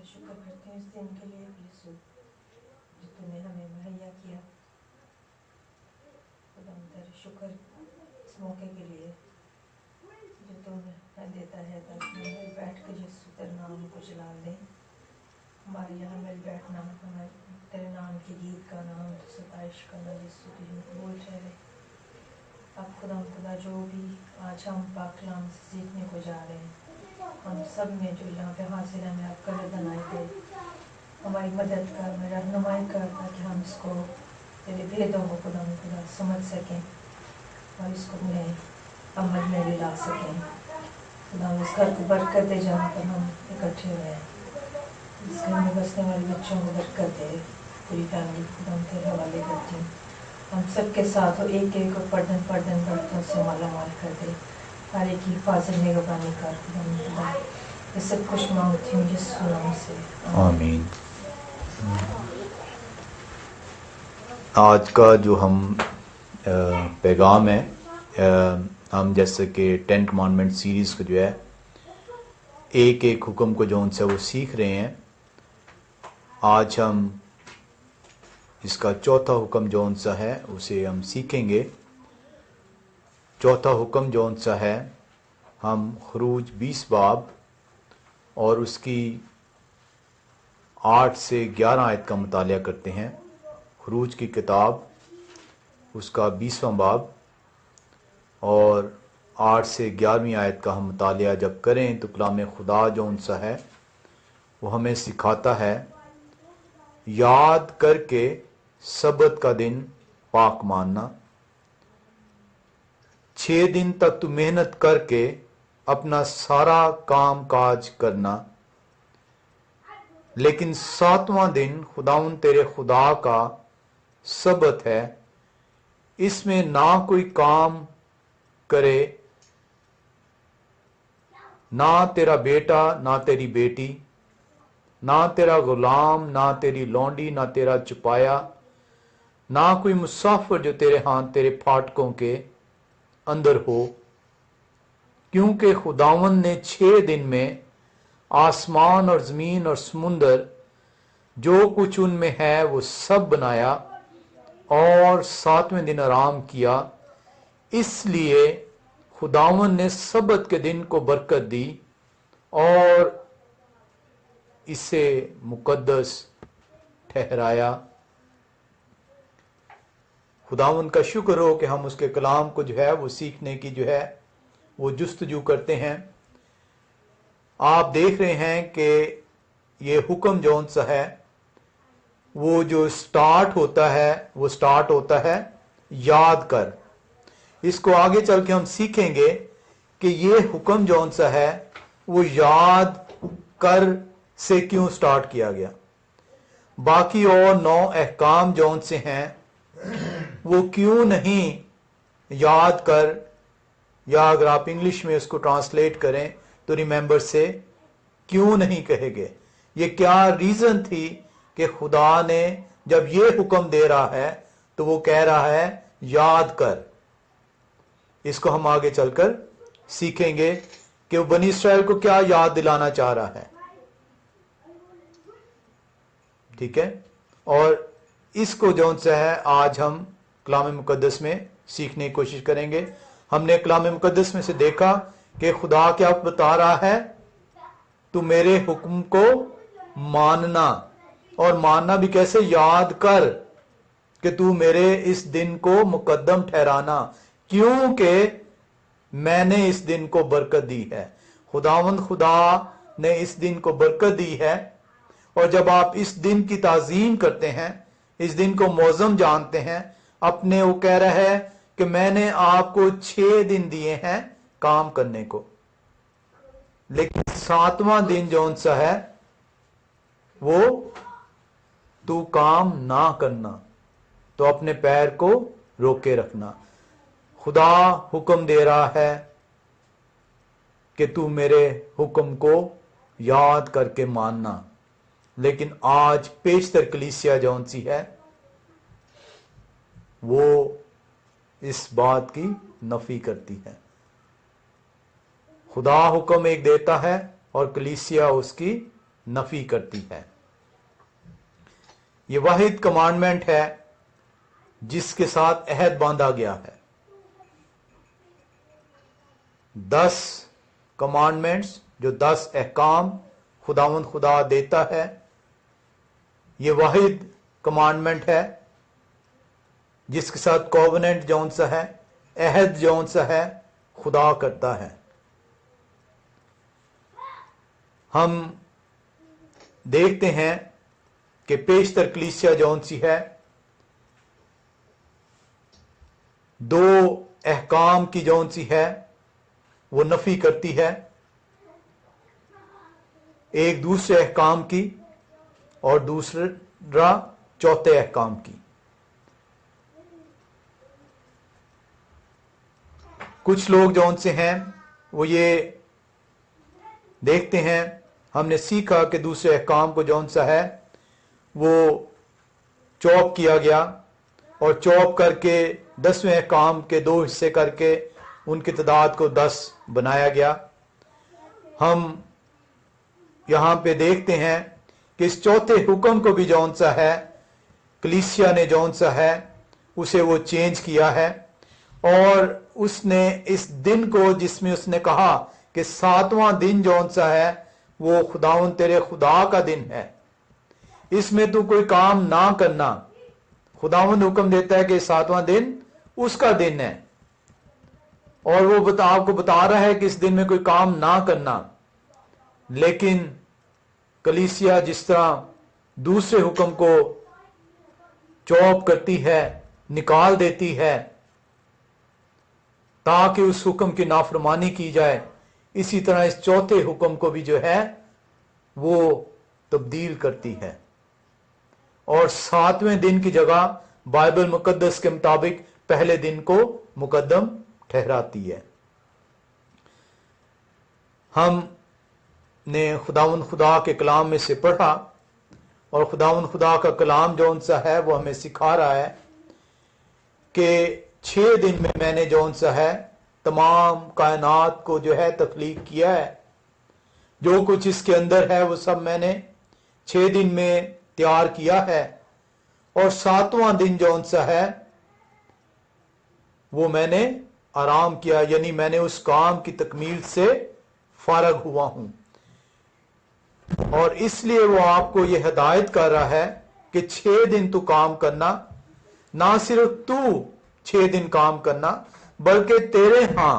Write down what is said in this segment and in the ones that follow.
شکر کرتے ہیں اس دن کے لیے یسوع جو تو نے ہمیں مہیا کیا. خدا تیرے شکر اس موقع کے لیے جو تو ہمیں دیتا ہے تاکہ ہم مل بیٹھ کے یسوع تیرے نام کو جلا دیں. ہمارے یہاں مل بیٹھنا ہمارے تیرے نام کی عید کا نام تو ستائش کرنا یسوع تجھے قبول ٹھہرے. اب خدا جو بھی آج ہم پاک کلام سے سیکھنے کو جا رہے ہیں ہم سب میں جو یہاں پہ حاصل ہے میں آپ کا گردن آئے دے ہماری مدد کر ہماری رہنمائی کر تاکہ ہم اس کو تیرے بھیدوں کو خدا سمجھ سکیں اور اس کو اپنے عمل میں بھی لا سکیں. خدا اس گھر کو برکت دے جہاں پر ہم اکٹھے ہوئے ہیں. اس گھر میں بسنے والے بچوں کو برکت دے. پوری فیملی خدا تیرے حوالے کرتی ہوں. ہم سب کے ساتھ ہو ایک ایک اور پردن برتوں سے مالا مال کر دے. ہر ایک کی حفاظت نگہبانی کر خدا یہ سب کچھ مانگتی ہوں یسوع نام سے آمین. آج کا جو ہم پیغام ہے ہم جیسے کہ 10 کمانڈمنٹ سیریز کو جو ہے ایک ایک حکم کو جو ان سے وہ سیکھ رہے ہیں. آج ہم اس کا چوتھا حکم جو ان سا ہے اسے ہم سیکھیں گے. چوتھا حکم جو ان سا ہے ہم خروج 20 باب اور اس کی 8 سے 11 آیت کا مطالعہ کرتے ہیں. خروج کی کتاب اس کا 20واں باب اور 8 سے 11ویں آیت کا ہم مطالعہ جب کریں تو کلام خدا جو ان سا ہے وہ ہمیں سکھاتا ہے یاد کر کے سبت کا دن پاک ماننا. 6 دن تک تو محنت کر کے اپنا سارا کام کاج کرنا لیکن 7واں دن خداوند تیرے خدا کا سبت ہے. اس میں نہ کوئی کام کرے نہ تیرا بیٹا نہ تیری بیٹی نہ تیرا غلام نہ تیری لونڈی نہ تیرا چپایا نہ کوئی مسافر جو تیرے ہاں تیرے پھاٹکوں کے اندر ہو کیونکہ خداوند نے 6 دن میں آسمان اور زمین اور سمندر جو کچھ ان میں ہے وہ سب بنایا اور 7ویں دن آرام کیا. اس لیے خداوند نے سبت کے دن کو برکت دی اور اسے مقدس ٹھہرایا. خداوند کا شکر ہو کہ ہم اس کے کلام کو جو ہے وہ سیکھنے کی جو ہے وہ جستجو کرتے ہیں. آپ دیکھ رہے ہیں کہ یہ حکم جون سا ہے وہ جو سٹارٹ ہوتا ہے یاد کر. اس کو آگے چل کے ہم سیکھیں گے کہ یہ حکم جون سا ہے وہ یاد کر سے کیوں سٹارٹ کیا گیا. باقی اور 9 احکام جون سے ہیں وہ کیوں نہیں یاد کر یا اگر آپ انگلش میں اس کو ٹرانسلیٹ کریں تو ریممبر سے کیوں نہیں کہے گے. یہ کیا ریزن تھی کہ خدا نے جب یہ حکم دے رہا ہے تو وہ کہہ رہا ہے یاد کر. اس کو ہم آگے چل کر سیکھیں گے کہ وہ بنی اسرائیل کو کیا یاد دلانا چاہ رہا ہے. ٹھیک ہے. اور اس کو جون سے ہے آج ہم کلام مقدس میں سیکھنے کی کوشش کریں گے. ہم نے کلام مقدس میں سے دیکھا کہ خدا کیا بتا رہا ہے تو میرے حکم کو ماننا اور ماننا بھی کیسے یاد کر کہ تو میرے اس دن کو مقدم ٹھہرانا کیونکہ میں نے اس دن کو برکت دی ہے. خداوند خدا نے اس دن کو برکت دی ہے اور جب آپ اس دن کی تعظیم کرتے ہیں اس دن کو معظم جانتے ہیں اپنے وہ کہہ رہا ہے کہ میں نے آپ کو 6 دن دیے ہیں کام کرنے کو لیکن 7واں دن جون سا ہے وہ تو کام نہ کرنا تو اپنے پیر کو روکے رکھنا. خدا حکم دے رہا ہے کہ تو میرے حکم کو یاد کر کے ماننا لیکن آج پیشتر کلیسیا جون سی ہے وہ اس بات کی نفی کرتی ہے. خدا حکم ایک دیتا ہے اور کلیسیا اس کی नफी करती है। ये वाहिद कमांडमेंट है जिसके साथ अहद बांधा गया है। 10 कमांडमेंट्स, जो 10 अहकाम खुदावंद खुदा देता है, ये वाहिद कमांडमेंट है जिसके साथ कोवेनेंट जौन सा है, अहद जौन सा है, खुदा करता है। हम देखते हैं कि पेशतर कलीसिया जौन सी है, 2 अहकाम की जौन सी है वो नफी करती है, एक दूसरे अहकाम की और दूसरा चौथे अहकाम की। कुछ लोग जौन से हैं वो ये देखते हैं, हमने सीखा कि दूसरे अहकाम को जौन सा है वो चॉप किया गया और चॉप करके 10वें अहकाम के 2 हिस्से करके उनकी तादाद को 10 बनाया गया। हम यहां पे देखते हैं कि इस चौथे हुक्म को भी जौन सा है कलीसिया ने जौन सा है उसे वो चेंज किया है, और उसने इस दिन को जिसमें उसने कहा कि 7वां दिन जौन सा है वो खुदावन तेरे खुदा का दिन है, इसमें तू कोई काम ना करना। खुदावन हुक्म देता है कि 7वां दिन उसका दिन है, और वो आपको बता रहा है कि इस दिन में कोई काम ना करना। लेकिन कलीसिया जिस तरह दूसरे हुक्म को चॉप करती है, निकाल देती है ताकि उस हुक्म की नाफरमानी की जाए, इसी तरह इस चौथे हुक्म को भी जो है वो तब्दील करती है और 7वें दिन की जगह बाइबल मुकद्दस के मुताबिक पहले दिन को मुकद्दम ठहराती है। हमने खुदावंद खुदा के कलाम में से पढ़ा और खुदावंद खुदा का कलाम जौन सा है वो हमें सिखा रहा है कि 6 दिन में मैंने जौन सा है तमाम कायनात को जो है तख्लीक किया है, जो कुछ इसके अंदर है वो सब मैंने 6 दिन में तैयार किया है, और 7वां दिन जौन सा है वो मैंने आराम किया, यानी मैंने उस काम की तकमील से फारग हुआ हूं। और इसलिए वो आपको ये हिदायत कर रहा है कि 6 दिन तू काम करना, ना सिर्फ तू 6 दिन काम करना बल्कि तेरे यहां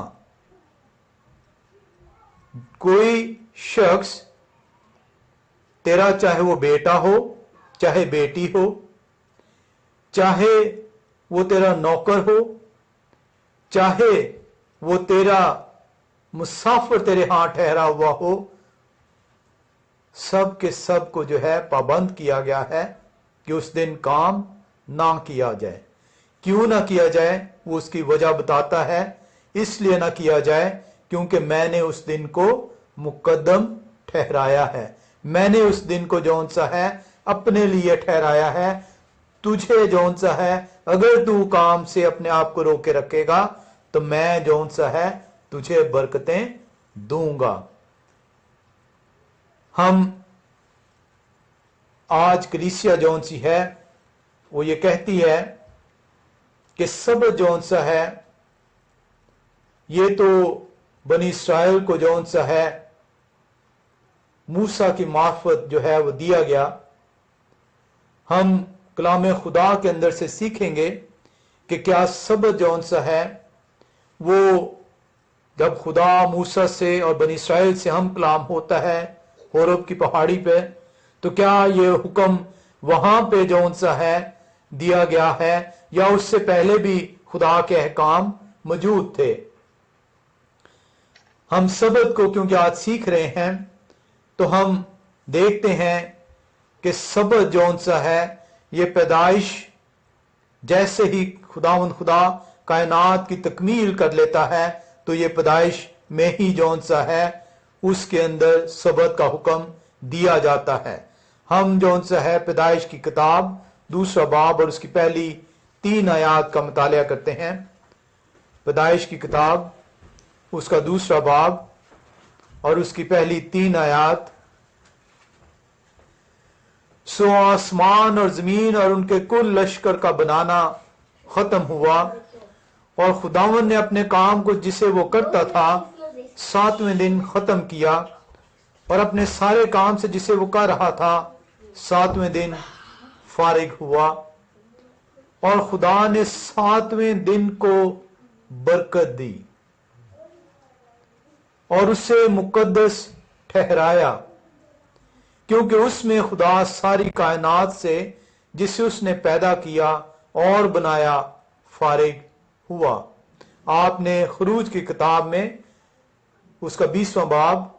कोई शख्स, तेरा चाहे वो बेटा हो चाहे बेटी हो, चाहे वो तेरा नौकर हो, चाहे वो तेरा मुसाफिर तेरे हाथ ठहरा हुआ हो, सब के सब को जो है पाबंद किया गया है कि उस दिन काम ना किया जाए। क्यों ना किया जाए वो उसकी वजह बताता है, इसलिए ना किया जाए क्योंकि मैंने उस दिन को मुकद्दम ठहराया है, मैंने उस दिन को जौन सा है अपने लिए ठहराया है। तुझे जौन सा है अगर तू काम से अपने आप को रोके रखेगा तो मैं जौन सा है तुझे बरकतें दूंगा। हम आज कलीसिया जौन सी है वो ये कहती है कि सबत जौन सा है ये तो बनी इस्राएल को जौन सा है मूसा की मार्फत जो है वो दिया गया। हम कलाम खुदा के अंदर से सीखेंगे कि क्या सबत जौन सा है वो जब खुदा मूसा से और बनी इस्राएल से हम कलाम होता है होरब की पहाड़ी पे, तो क्या ये हुक्म वहां पे जौन सा है दिया गया है या उससे पहले भी खुदा के अहकाम मौजूद थे। हम सबत को क्योंकि आज सीख रहे हैं तो हम देखते हैं कि सबत जौन सा है ये पैदाइश जैसे ही खुदावंद खुदा कायनात की तकमील कर लेता है तो ये पैदाइश में ही जौन सा है उसके अंदर सबत का हुक्म दिया जाता है। हम जौन सा है पैदाइश की किताब 2 बाब और उसकी पहली 3 आयात का मुतालिया करते हैं। पैदाइश की किताब उसका 2 बाब और उसकी पहली 3 आयात सो आसमान और जमीन और उनके कुल लश्कर का बनाना खत्म हुआ और खुदावन ने अपने काम को जिसे वो करता था 7वें दिन खत्म किया और अपने सारे काम से जिसे वो कर रहा था 7वें दिन फारिग हुआ। और खुदा ने 7वें दिन को बरकत दी और उसे मुकद्दस ठहराया, क्योंकि उसमें खुदा सारी कायनात से जिसे उसने पैदा किया और बनाया फारिग हुआ। आपने खरूज की किताब में उसका 20वां बाब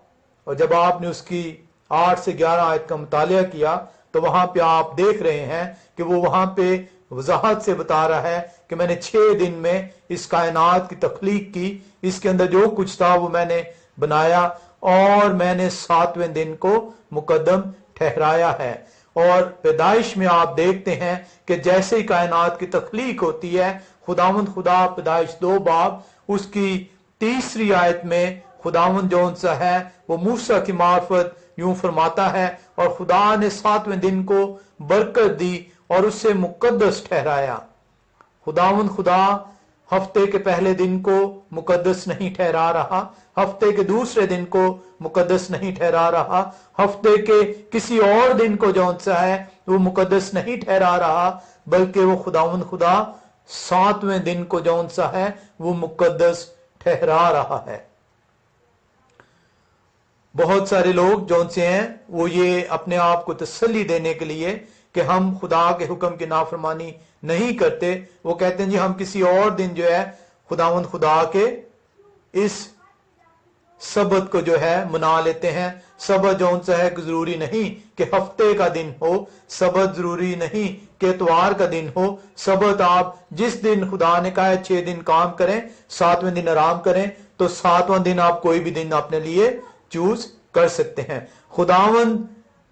और जब आपने उसकी 8 से 11 आयत का मुतालिया किया तो वहां पे आप देख रहे हैं कि वो वहां पे वजाहत से बता रहा है कि मैंने 6 दिन में इस कायनात की तख्लीक की, इसके अंदर जो कुछ था वो मैंने बनाया और मैंने 7वें दिन को मुकद्दम ठहराया है। और पैदाइश में आप देखते हैं कि जैसे ही कायनात की तख्लीक होती है, खुदावंद खुदा पैदाइश 2 बाब उसकी 3री आयत में खुदावंद जौन सा है वो मूसा की मार्फत यूं फरमाता है, और खुदा ने 7वें दिन को बरकत दी और उससे मुकद्दस ठहराया। खुदावंद खुदा हफ्ते के पहले दिन को मुकद्दस नहीं ठहरा रहा, हफ्ते के दूसरे दिन को मुकद्दस नहीं ठहरा रहा, हफ्ते के किसी और दिन को जौन सा है वो मुकद्दस नहीं ठहरा रहा, बल्कि वो खुदावंद खुदा 7वें दिन को जौन सा है वो मुकद्दस ठहरा रहा है। बहुत सारे लोग जौन से हैं वो ये अपने आप को तसल्ली देने के लिए कि हम खुदा के हुक्म की नाफरमानी नहीं करते, वो कहते हैं जी हम किसी और दिन जो है खुदावंद खुदा के इस सबत को जो है मना लेते हैं। सबत जौन सा है जरूरी नहीं कि हफ्ते का दिन हो, सबत जरूरी नहीं कि इतवार का दिन हो, सबत आप जिस दिन खुदा ने कहा है 6 दिन काम करें 7वें दिन आराम करें, तो 7वां दिन आप कोई भी दिन अपने लिए चूज कर सकते हैं। खुदावंद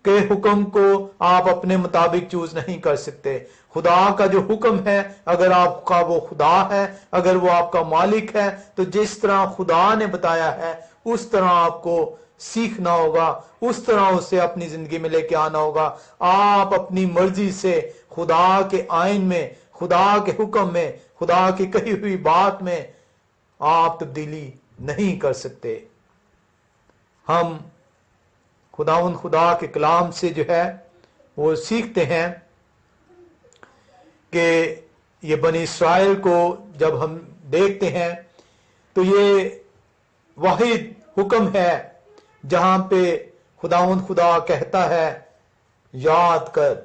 के हुक्म को आप अपने मुताबिक चूज नहीं कर सकते। खुदा का जो हुक्म है, अगर आपका वो खुदा है, अगर वो आपका मालिक है, तो जिस तरह खुदा ने बताया है उस तरह आपको सीखना होगा, उस तरह उसे अपनी जिंदगी में लेके आना होगा। आप अपनी मर्जी से खुदा के आइन में, खुदा के हुक्म में, खुदा की कही हुई बात में आप तब्दीली नहीं कर सकते। हम खुदावंद खुदा के कलाम से जो है वो सीखते हैं कि ये बनी इस्राएल को जब हम देखते हैं तो ये वाहिद हुक्म है जहां पे खुदावंद खुदा कहता है याद कर।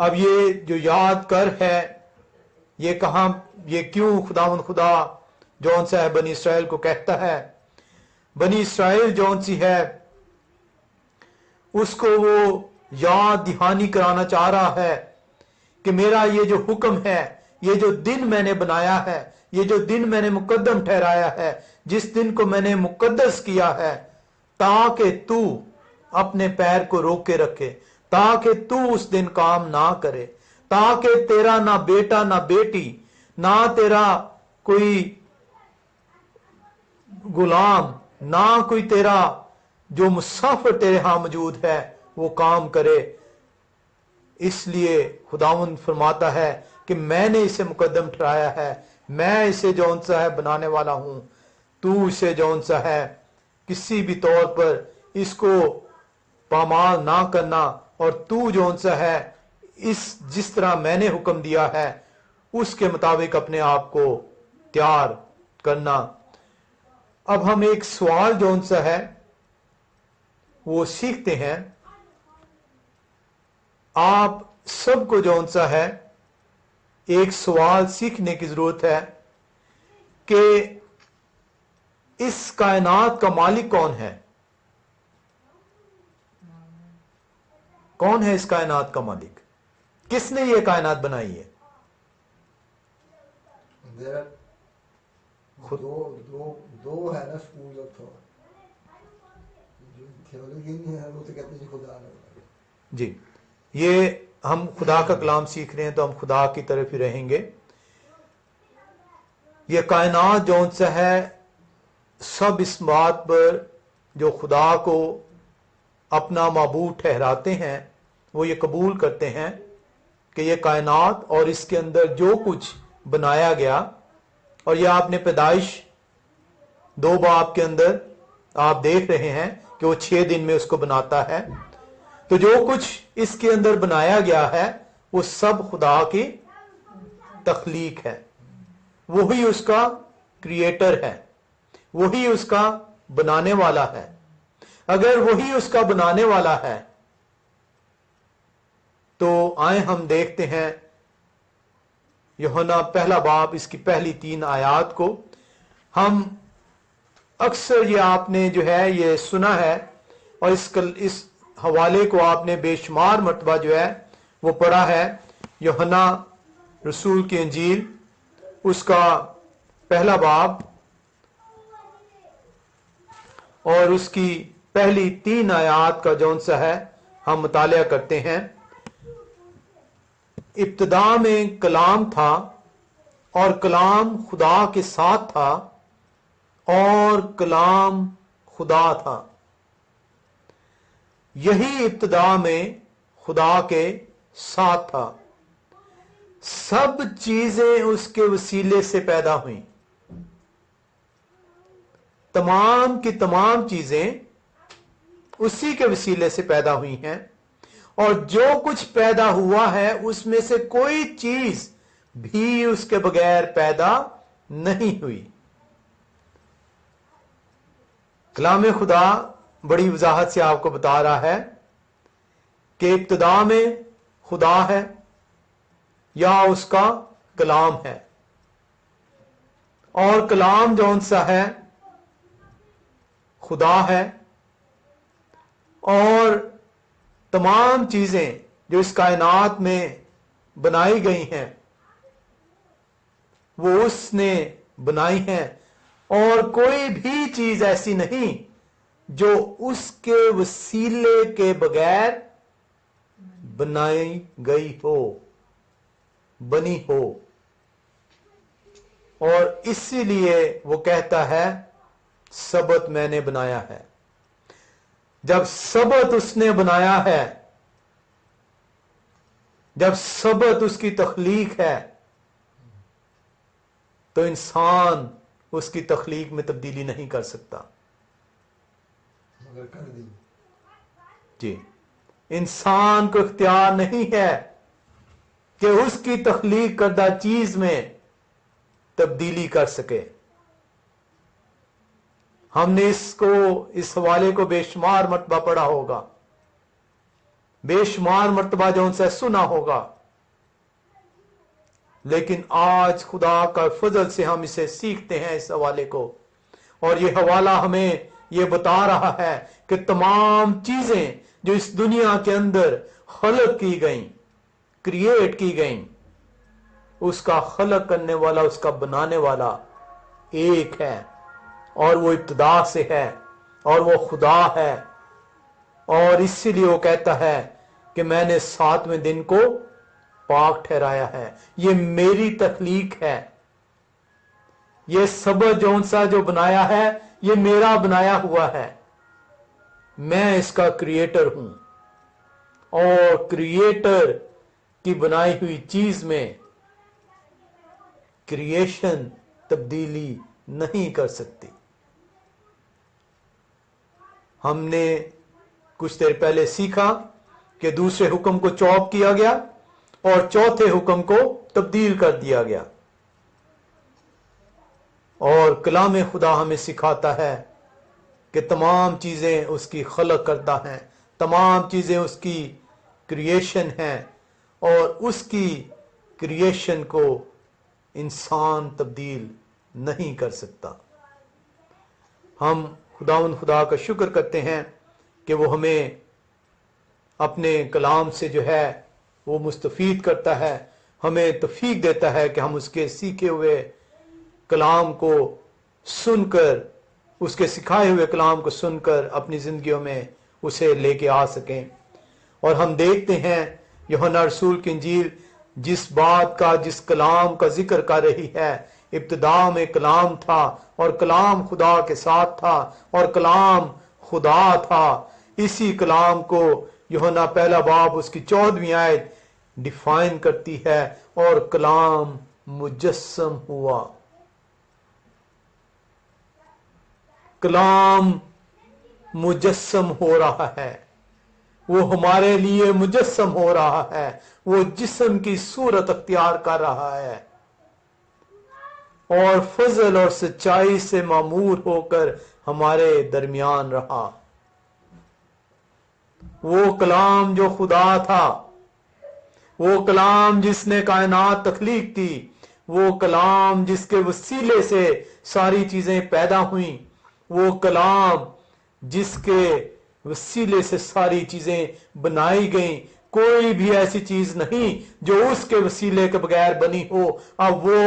अब ये जो याद कर है ये कहां, ये क्यों खुदावंद खुदा जौन सा है बनी इस्राएल को कहता है? बनी इस्राएल जौन सी है उसको वो याद दहानी कराना चाह रहा है कि मेरा ये जो हुक्म है, ये जो दिन मैंने बनाया है, ये जो दिन मैंने मुकद्दम ठहराया है, जिस दिन को मैंने मुकद्दस किया है, ताकि तू अपने पैर को रोक के रखे, ताकि तू उस दिन काम ना करे, ताकि तेरा ना बेटा ना बेटी, ना तेरा कोई गुलाम, ना कोई तेरा जो मुसाफिर तेरे यहां मौजूद है वो काम करे। इसलिए खुदावंद फरमाता है कि मैंने इसे मुकद्दम ठहराया है, मैं इसे जौन सा है बनाने वाला हूं, तू इसे जौन सा है किसी भी तौर पर इसको पामाल ना करना, और तू जौन सा है इस जिस तरह मैंने हुक्म दिया है उसके मुताबिक अपने आप को तैयार करना। अब हम एक सवाल जौन सा है वो सीखते हैं। आप सबको जौन सा है एक सवाल सीखने की जरूरत है कि इस कायनात का मालिक कौन है? कौन है इस कायनात का मालिक? किसने ये कायनात बनाई है? दो है ना स्कूल ऑफ थॉट, जो थियोलॉजी नहीं है वो तो कहते हैं खुदा ने। जी, ये हम खुदा का कलाम सीख रहे हैं तो हम खुदा की तरफ ही रहेंगे। ये कायनात जौन सा है सब इस बात पर जो खुदा को अपना माबूद ठहराते हैं, वो ये कबूल करते हैं कि ये कायनात और इसके अंदर जो कुछ बनाया गया, और ये आपने पैदाइश 2 बाब के अंदर आप देख रहे हैं कि वो 6 दिन में उसको बनाता है। तो जो कुछ इसके अंदर बनाया गया है वो सब खुदा की तख्लीक है, वही उसका क्रिएटर है, वही उसका बनाने वाला है। अगर वही उसका बनाने वाला है तो आए हम देखते हैं यूहन्ना 1 बाब इसकी पहली 3 आयात को। हम अक्सर ये आपने जो है ये सुना है और इस हवाले को आपने बेशुमार मर्तबा जो है वो पढ़ा है। यूहन्ना रसूल की इंजील उसका 1 बाब और उसकी पहली 3 आयात का जौन सा है हम मुतालिया करते हैं। इब्तिदा में कलाम था और कलाम खुदा के साथ था और कलाम खुदा था। यही इब्तिदा में खुदा के साथ था। सब चीजें उसके वसीले से पैदा हुई। तमाम की तमाम चीजें उसी के वसीले से पैदा हुई हैं और जो कुछ पैदा हुआ है उसमें से कोई चीज भी उसके बगैर पैदा नहीं हुई। कलाम खुदा बड़ी वजाहत से आपको बता रहा है कि इब्तिदा में खुदा है या उसका कलाम है, और कलाम जौन सा है खुदा है, और तमाम चीजें जो इस कायनात में बनाई गई हैं वो उसने बनाई हैं, और कोई भी चीज ऐसी नहीं जो उसके वसीले के बगैर बनाई गई हो, बनी हो। और इसीलिए वो कहता है सबत मैंने बनाया है। जब सबत उसने बनाया है, जब सबत उसकी तख्लीक है, तो इंसान उसकी तख्लीक में तब्दीली नहीं कर सकता। मगर कर दी जी, इंसान को इख्तियार नहीं है कि उसकी तख्लीक करदा चीज में तब्दीली कर सके। हमने इस हवाले को बेशुमार मर्तबा पढ़ा होगा, बेशुमार मर्तबा जो उनसे सुना होगा, लेकिन आज खुदा का फजल से हम इसे सीखते हैं इस हवाले को। और ये हवाला हमें ये बता रहा है कि तमाम चीजें जो इस दुनिया के अंदर खलक की गई, क्रिएट की गई, उसका खलक करने वाला, उसका बनाने वाला एक है, और वो इब्तिदा से है, और वो खुदा है। और इसीलिए वो कहता है कि मैंने 7वें दिन को पाक ठहराया है। ये मेरी तख्लीक है, ये सबत जौन सा जो बनाया है ये मेरा बनाया हुआ है। मैं इसका क्रिएटर हूं, और क्रिएटर की बनाई हुई चीज में क्रिएशन तब्दीली नहीं कर सकती। हमने कुछ देर पहले सीखा कि दूसरे हुक्म को चौप किया गया और चौथे हुक्म को तब्दील कर दिया गया। और कलाम खुदा हमें सिखाता है कि तमाम चीजें उसकी खलक करता है, तमाम चीजें उसकी क्रिएशन है, और उसकी क्रिएशन को इंसान तब्दील नहीं कर सकता। हम खुदा का शुक्र करते हैं कि वो हमें अपने कलाम से जो है वो मुस्तफीद करता है, हमें तौफीक देता है कि हम उसके सीखे हुए कलाम को सुनकर, उसके सिखाए हुए कलाम को सुनकर अपनी जिंदगियों में उसे लेके आ सकें। और हम देखते हैं यूहन्ना रसूल की इंजील जिस बात का, जिस कलाम का जिक्र कर रही है, इब्तिदा में कलाम था और कलाम खुदा के साथ था और कलाम खुदा था। اسی کلام کو یوحنا پہلا باب اس کی 14ویں آیت ڈیفائن کرتی ہے، اور کلام مجسم ہوا۔ کلام مجسم ہو رہا ہے، وہ ہمارے لیے مجسم ہو رہا ہے، وہ جسم کی صورت اختیار کر رہا ہے اور فضل اور سچائی سے معمور ہو کر ہمارے درمیان رہا۔ وہ کلام جو خدا تھا، وہ کلام جس نے کائنات تخلیق کی، وہ کلام جس کے وسیلے سے ساری چیزیں پیدا ہوئیں، وہ کلام جس کے وسیلے سے ساری چیزیں بنائی گئیں، کوئی بھی ایسی چیز نہیں جو اس کے وسیلے کے بغیر بنی ہو۔ اب وہ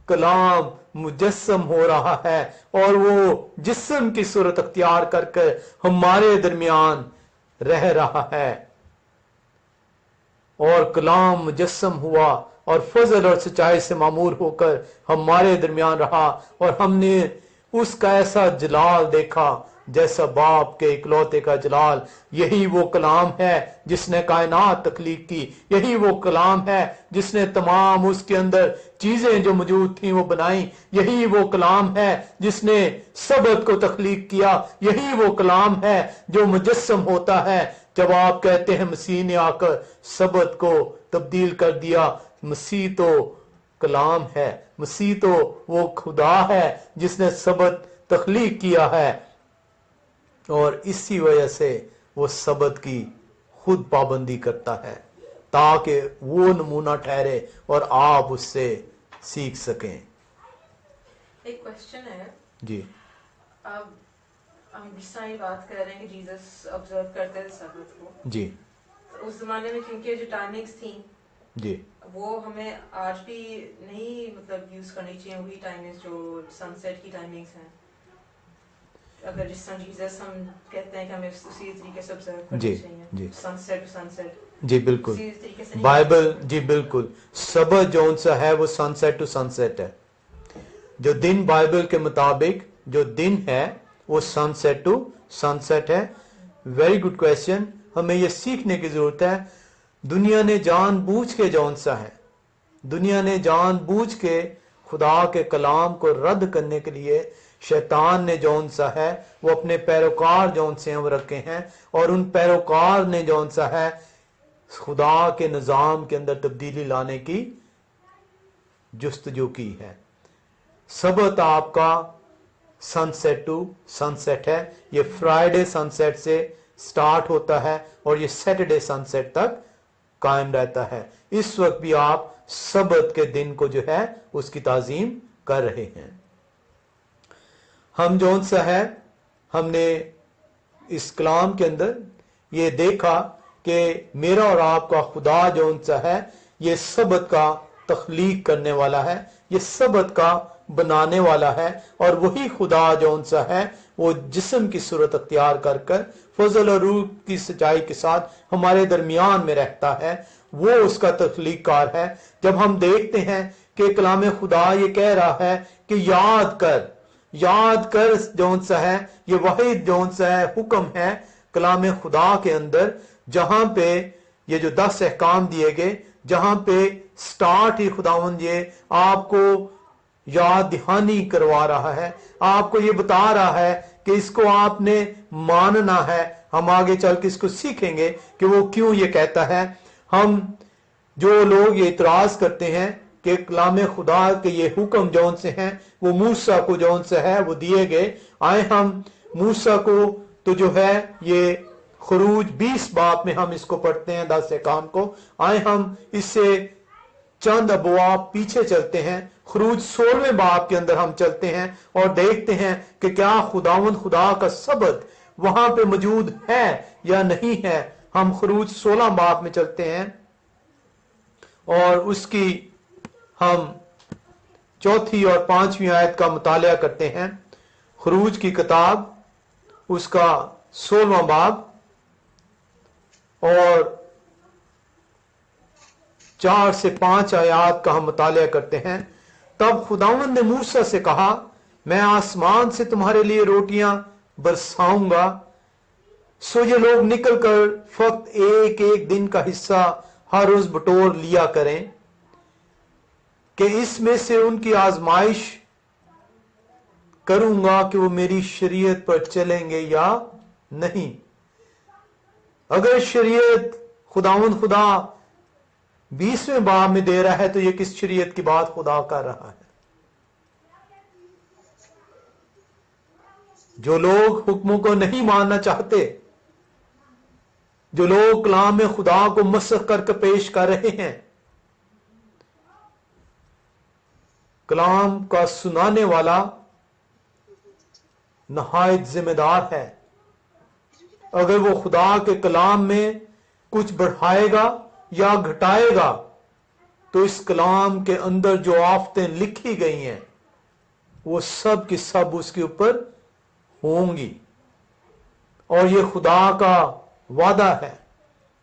کلام مجسم ہو رہا ہے اور وہ جسم کی صورت اختیار کر کر ہمارے درمیان رہ رہا ہے، اور کلام مجسم ہوا اور فضل اور سچائی سے معمور ہو کر ہمارے درمیان رہا، اور ہم نے اس کا ایسا جلال دیکھا جیسا باپ کے اکلوتے کا جلال۔ یہی وہ کلام ہے جس نے کائنات تخلیق کی، یہی وہ کلام ہے جس نے تمام اس کے اندر چیزیں جو موجود تھیں وہ بنائیں، یہی وہ کلام ہے جس نے سبت کو تخلیق کیا، یہی وہ کلام ہے جو مجسم ہوتا ہے۔ جب آپ کہتے ہیں مسیح نے آ کر سبت کو تبدیل کر دیا، مسیح تو کلام ہے، مسیح تو وہ خدا ہے جس نے سبت تخلیق کیا ہے، اور اسی وجہ سے وہ سبت کی خود پابندی کرتا ہے تاکہ وہ نمونہ ٹھہرے اور آپ اس سے سیکھ سکیں۔ ایک کوشچن ہے جی، اب ہم جس طرح یہ بات کر رہے ہیں کہ جیزس آبزرو کرتے تھے سبت کو، جی، اس زمانے میں کیونکہ جو ٹائمنگز تھیں جی، وہ ہمیں آج بھی نہیں مطلب یوز کرنی چاہیے، وہی ٹائمنگز جو سن سیٹ کی ٹائمنگز ہیں۔ اگر جس طرح جیزس ہم کہتے ہیں کہ ہمیں اسی طریقے سے آبزرو کرنا جی، چاہیے، جی، سن سیٹ ٹو سن سیٹ، جی، بالکل اسی طریقے سے نہیں بائبل، جی بالکل سبت جون سا ہے وہ سن سیٹ ٹو سن سیٹ ہے۔ جو دن بائبل کے مطابق جو دن ہے وہ سن سیٹ ٹو سن سیٹ ہے۔ ویری گڈ کویسچن، ہمیں یہ سیکھنے کی ضرورت ہے۔ دنیا نے جان بوجھ کے جون سا ہے، دنیا نے جان بوجھ کے خدا کے کلام کو رد کرنے کے لیے شیطان نے جون سا ہے وہ اپنے پیروکار جون سے ہم رکھے ہیں، اور ان پیروکار نے جون سا ہے خدا کے نظام کے اندر تبدیلی لانے کی جستجو کی ہے۔ سبت آپ کا سن سیٹ ٹو سن سیٹ ہے، یہ فرائیڈے سن سیٹ سے سٹارٹ ہوتا ہے اور یہ سیٹرڈے سن سیٹ تک قائم رہتا ہے۔ اس وقت بھی آپ سبت کے دن کو جو ہے اس کی تعظیم کر رہے ہیں۔ ہم جون سا ہے، ہم نے اس کلام کے اندر یہ دیکھا کہ میرا اور آپ کا خدا جون سا ہے یہ سبت کا تخلیق کرنے والا ہے، یہ سبت کا بنانے والا ہے، اور وہی خدا جون سا ہے وہ جسم کی صورت اختیار کر کر فضل اور روح کی سچائی کے ساتھ ہمارے درمیان میں رہتا ہے، وہ اس کا تخلیق کار ہے۔ جب ہم دیکھتے ہیں کہ کلام خدا یہ کہہ رہا ہے کہ یاد کر جون سا ہے، یہ واحد جون سا ہے حکم ہے کلام خدا کے اندر، جہاں پہ یہ جو 10 احکام دیے گئے، جہاں پہ سٹارٹ ہی خداوند یہ آپ کو یاد دہانی کروا رہا ہے، آپ کو یہ بتا رہا ہے کہ اس کو آپ نے ماننا ہے۔ ہم آگے چل کے اس کو سیکھیں گے کہ وہ کیوں یہ کہتا ہے۔ ہم جو لوگ یہ اعتراض کرتے ہیں کہ کلام خدا کے یہ حکم جون سے ہیں وہ موسیٰ کو جون سے ہے وہ دیے گئے، آئے ہم موسیٰ کو تو جو ہے یہ خروج 20 باب میں ہم اس کو پڑھتے ہیں 10 احکام کو، آئے ہم اس سے چند ابواب پیچھے چلتے ہیں، خروج 16 باب کے اندر ہم چلتے ہیں اور دیکھتے ہیں کہ کیا خداوند خدا کا سبت وہاں پہ موجود ہے یا نہیں ہے۔ ہم خروج 16 باب میں چلتے ہیں اور اس کی ہم 4 اور 5 آیت کا مطالعہ کرتے ہیں۔ خروج کی کتاب اس کا 16 باب اور 4 سے 5 آیات کا ہم مطالعہ کرتے ہیں۔ تب خداوند نے موسیٰ سے کہا، میں آسمان سے تمہارے لیے روٹیاں برساؤں گا، सो ये लोग निकल कर फक्त एक एक दिन का हिस्सा हर रोज बटोर लिया करें कि इसमें से उनकी आजमाइश करूंगा कि वो मेरी शरीयत पर चलेंगे या नहीं। अगर शरीयत खुदावंद खुदा 20वें बाब में दे रहा है तो ये किस शरीयत की बात खुदा कर रहा है? जो लोग हुक्मों को नहीं मानना चाहते, जो लोग कलाम में खुदा को मसख करके पेश कर रहे हैं, कलाम का सुनाने वाला नहायत जिम्मेदार है। अगर वो खुदा के कलाम में कुछ बढ़ाएगा या घटाएगा तो इस कलाम के अंदर जो आफतें लिखी गई हैं वो सब की सब उसके ऊपर होंगी। और ये खुदा का वादा है,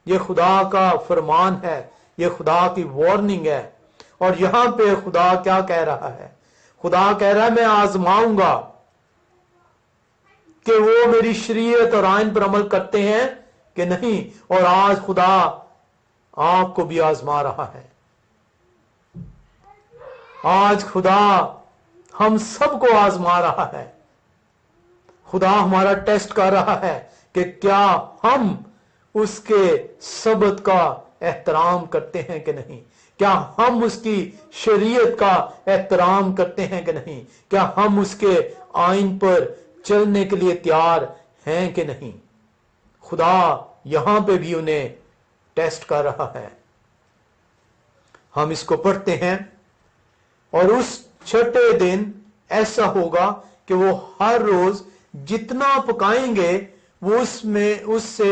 ये खुदा का फरमान है, ये खुदा की वार्निंग है। और यहां पे खुदा क्या कह रहा है? खुदा कह रहा है मैं आजमाऊंगा कि वो मेरी शरीयत और आइन पर अमल करते हैं कि नहीं। और आज खुदा आपको भी आजमा रहा है। आज खुदा हम सबको आजमा रहा है। खुदा हमारा टेस्ट कर रहा है कि क्या हम उसके सबत का एहतराम करते हैं कि नहीं, क्या हम उसकी शरीयत का एहतराम करते हैं कि नहीं, क्या हम उसके आइन पर चलने के लिए तैयार हैं कि नहीं। खुदा यहां पे भी उन्हें टेस्ट कर रहा है। हम इसको पढ़ते हैं और उस छठे दिन ऐसा होगा कि वो हर रोज जितना पकाएंगे वो उसमें उससे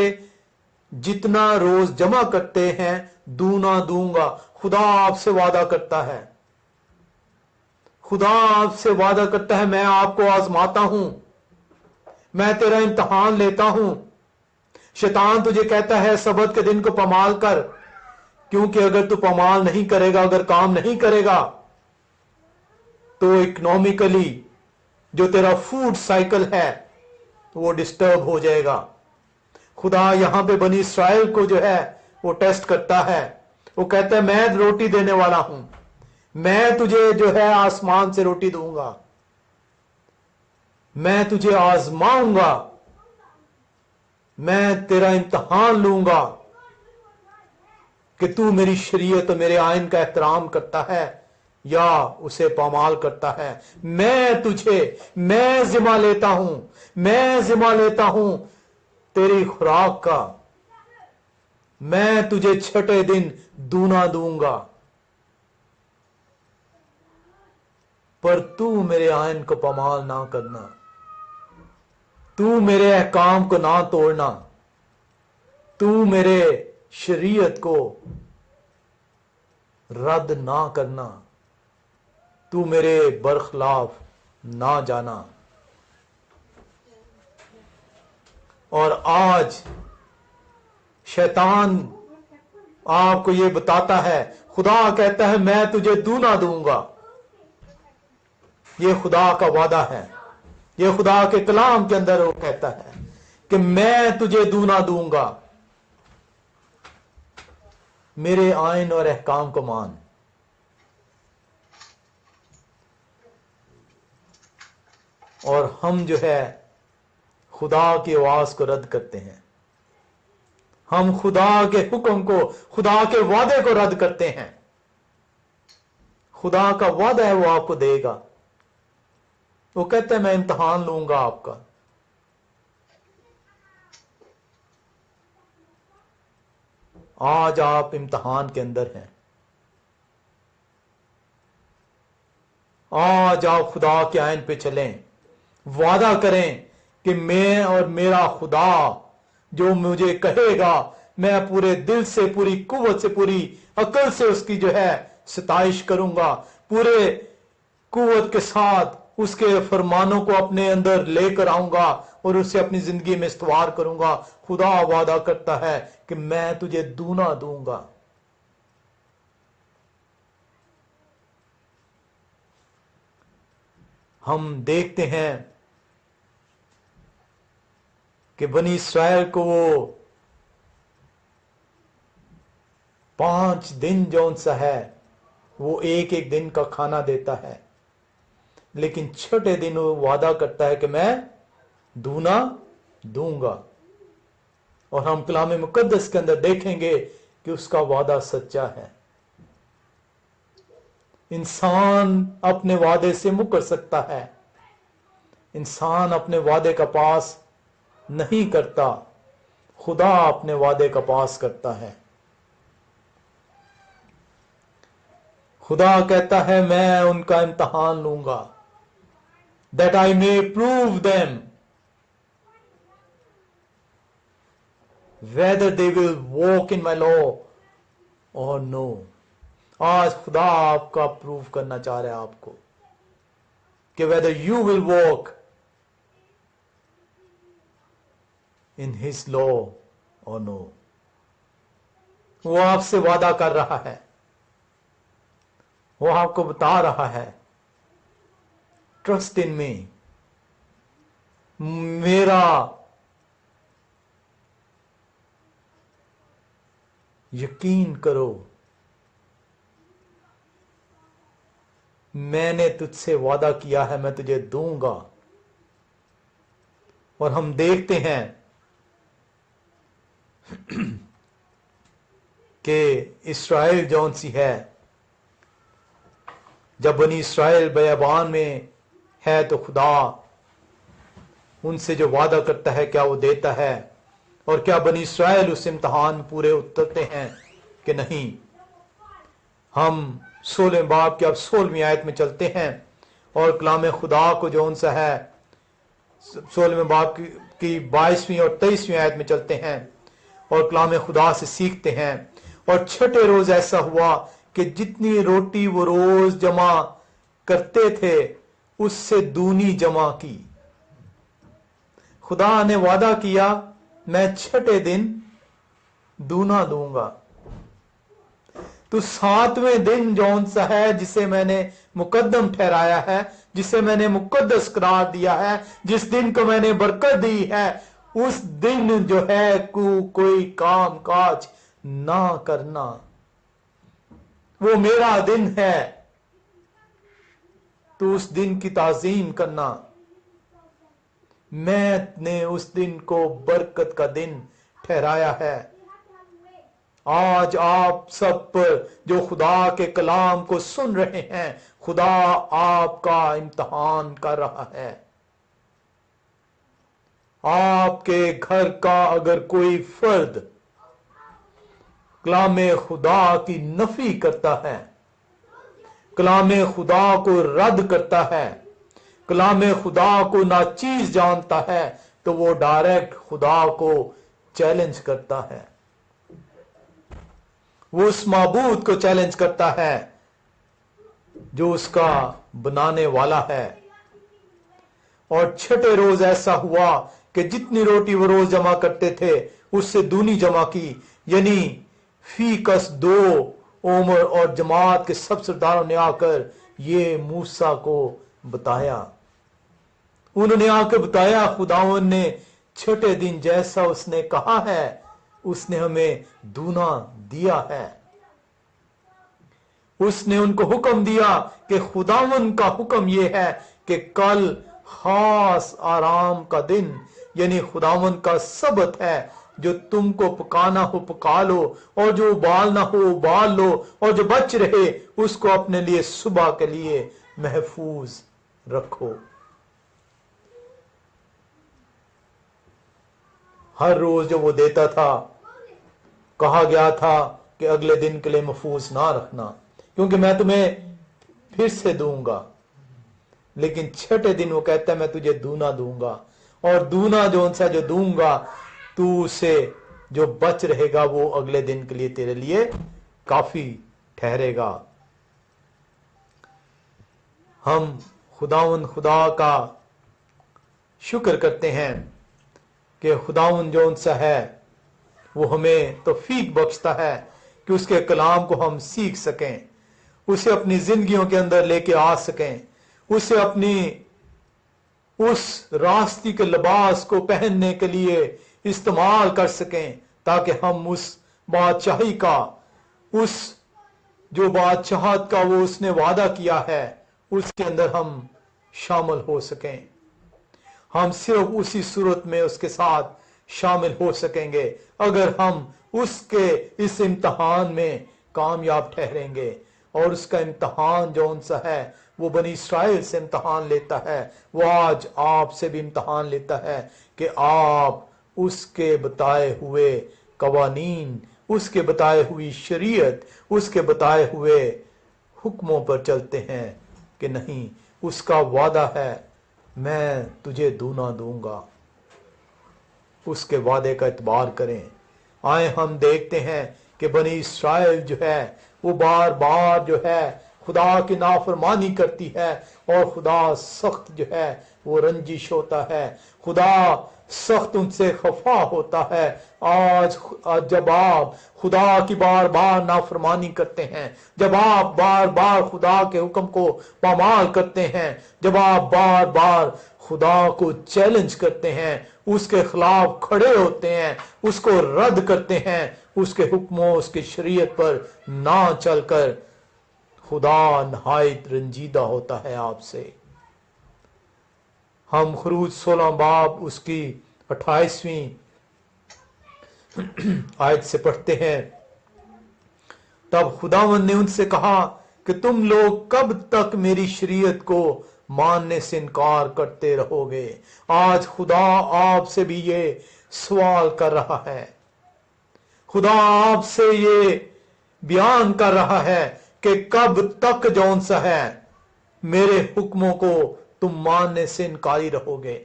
जितना रोज जमा करते हैं दूना दूंगा। खुदा आपसे वादा करता है, खुदा आपसे वादा करता है मैं आपको आजमाता हूं, मैं तेरा इम्तहान लेता हूं। शैतान तुझे कहता है सबत के दिन को पमाल कर, क्योंकि अगर तू पमाल नहीं करेगा, अगर काम नहीं करेगा तो इकोनॉमिकली जो तेरा फूड साइकिल है वो डिस्टर्ब हो जाएगा। खुदा यहां पे बनी इस्राएल को जो है वो टेस्ट करता है। वो कहता है मैं रोटी देने वाला हूं, मैं तुझे जो है आसमान से रोटी दूंगा, मैं तुझे आजमाऊंगा, मैं तेरा इम्तहान लूंगा कि तू मेरी शरीयत और मेरे आइन का एहतराम करता है या उसे पामाल करता है। मैं जिम्मा लेता हूं, मैं जिम्मा लेता हूं तेरी खुराक का, मैं तुझे छठे दिन दूना दूंगा, पर तू मेरे आइन को पामाल ना करना, तू मेरे अहकाम को ना तोड़ना, तू मेरे शरीयत को रद्द ना करना, तू मेरे बरखिलाफ ना जाना। और आज शैतान आपको यह बताता है, खुदा कहता है मैं तुझे दूना दूंगा। यह खुदा का वादा है, यह खुदा के कलाम के अंदर वो कहता है कि मैं तुझे दूना दूंगा, मेरे आइन और अहकाम को मान। और हम जो है खुदा की आवाज को रद्द करते हैं, हम खुदा के हुक्म को, खुदा के वादे को रद्द करते हैं। खुदा का वादा है वो आपको देगा। वो कहते हैं मैं इम्तहान लूंगा आपका। आज आप इम्तहान के अंदर हैं। आज आप खुदा के आइन पे चलें, वादा करें कि मैं और मेरा खुदा जो मुझे कहेगा मैं पूरे दिल से, पूरी कुव्वत से, पूरी अकल से उसकी जो है सताइश करूंगा, पूरे कुव्वत के साथ उसके फरमानों को अपने अंदर लेकर आऊंगा और उसे अपनी जिंदगी में इस्तेमाल करूंगा। खुदा वादा करता है कि मैं तुझे दूना दूंगा। हम देखते हैं कि बनी इसराइल को वो 5 दिन जौन सा है वो एक एक दिन का खाना देता है, लेकिन छठे दिन वो वादा करता है कि मैं दूना दूंगा। और हम कलाम मुकद्दस के अंदर देखेंगे कि उसका वादा सच्चा है। इंसान अपने वादे से मुकर सकता है, इंसान अपने वादे का पास नहीं करता, खुदा अपने वादे का पास करता है। खुदा कहता है मैं उनका इम्तहान लूंगा, that I may prove them whether they will walk in my law or no। आज खुदा आपका प्रूव करना चाह रहा है आपको कि whether you will walk in his law or no। वो आपसे वादा कर रहा है, वो आपको बता रहा है ट्रस्ट इन मी, मेरा यकीन करो, मैंने तुझसे वादा किया है मैं तुझे दूंगा। और हम देखते हैं कि इस्राएल जौन सी है, जब बनी इस्राएल बयाबान में है तो खुदा उनसे जो वादा करता है क्या वो देता है, और क्या बनी इस्राएल उस इम्तहान में पूरे उतरते हैं कि नहीं। हम 16 बाब की अब 16वीं आयत में चलते हैं और कलाम खुदा को जो उनसा है 16वें बाब की 22वीं और 23वीं आयत में चलते हैं और कलाम खुदा से सीखते हैं। और छठे रोज ऐसा हुआ कि जितनी रोटी वो रोज जमा करते थे उससे दूनी जमा की। खुदा ने वादा किया मैं छठे दिन दूना दूंगा। तो 7वें दिन जौन सा है जिसे मैंने मुकद्दम ठहराया है, जिसे मैंने मुकद्दस करार दिया है, जिस दिन को मैंने बरकत दी है, उस दिन जो है कोई काम काज ना करना, वो मेरा दिन है। तो उस दिन की ताजीम करना। मैंने उस दिन को बरकत का दिन ठहराया है। आज आप सब पर जो खुदा के कलाम को सुन रहे हैं, खुदा आपका इम्तहान कर रहा है। आपके घर का अगर कोई फर्द कलाम खुदा की नफी करता है, कलाम खुदा को रद्द करता है, कलाम खुदा को नाचीज जानता है, तो वो डायरेक्ट खुदा को चैलेंज करता है, वो उस माबूद को चैलेंज करता है जो उसका बनाने वाला है। और छठे रोज ऐसा हुआ कि जितनी रोटी वो रोज जमा करते थे उससे दूनी जमा की, यानी फीकस 2 उमर और जमात के सब सरदारों ने आकर ये मूसा को बताया। उन्होंने आकर बताया खुदावन ने छठे दिन जैसा उसने कहा है उसने हमें दूना दिया है। उसने उनको हुक्म दिया कि खुदावन का हुक्म यह है कि कल खास आराम का दिन यानी खुदावन का सबत है, जो तुमको पकाना हो पका लो और जो उबालना हो उबाल लो और जो बच रहे उसको अपने लिए सुबह के लिए महफूज रखो। हर रोज जो वो देता था कहा गया था कि अगले दिन के लिए महफूज ना रखना क्योंकि मैं तुम्हें फिर से दूंगा। लेकिन छठे दिन वो कहता है मैं तुझे दूना दूंगा, और दूना जो उनसे जो दूंगा तू उसे जो बच रहेगा वो अगले दिन के लिए तेरे लिए काफी ठहरेगा। हम खुदा का शुक्र करते हैं कि खुदावन जो उनसा है वो हमें तौफीक बख्शता है कि उसके कलाम को हम सीख सकें, उसे अपनी जिंदगियों के अंदर लेके आ सकें, उसे अपनी उस रास्ते के लिबास को पहनने के लिए इस्तेमाल कर सकें, ताकि हम उस बादशाही का, उस जो बादशाहत का वो उसने वादा किया है, उसके अंदर हम शामिल हो सकें। हम सिर्फ उसी सूरत में उसके साथ शामिल हो सकेंगे अगर हम उसके इस इम्तहान में कामयाब ठहरेंगे। और उसका इम्तहान जो उनसा है वो बनी इस्राइल से इम्तहान लेता है, वो आज आपसे भी इम्तहान लेता है कि आप उसके बताए हुए कवानीन, उसके बताए हुई शरीयत, उसके बताए हुए हुक्मों पर चलते हैं कि नहीं। उसका वादा है मैं तुझे दूना दूंगा, उसके वादे का इत्बार करें। आए हम देखते हैं कि बनी इस्राइल जो है वो बार बार जो है खुदा की नाफरमानी करती है, और खुदा सख्त जो है वो रंजिश होता है, खुदा सख्त उनसे खफा होता है। आज जब आप खुदा की बार बार नाफरमानी करते हैं, जब आप बार बार खुदा के हुक्म को पामाल करते हैं, जब आप बार बार खुदा को चैलेंज करते हैं, उसके खिलाफ खड़े होते हैं, उसको रद्द करते हैं, उसके हुक्मों, उसकी शरीयत पर ना चलकर, खुदा नहायत रंजीदा होता है आपसे। हम खरूज 16 बाब उसकी 28वीं आयत से पढ़ते हैं। तब खुदावंद ने उनसे कहा कि तुम लोग कब तक मेरी शरीयत को मानने से इनकार करते रहोगे। आज खुदा आपसे भी ये सवाल कर रहा है, खुदा आपसे ये बयान कर रहा है कि कब तक जौन सा है मेरे हुक्मों को तुम मानने से इनकारी रहोगे।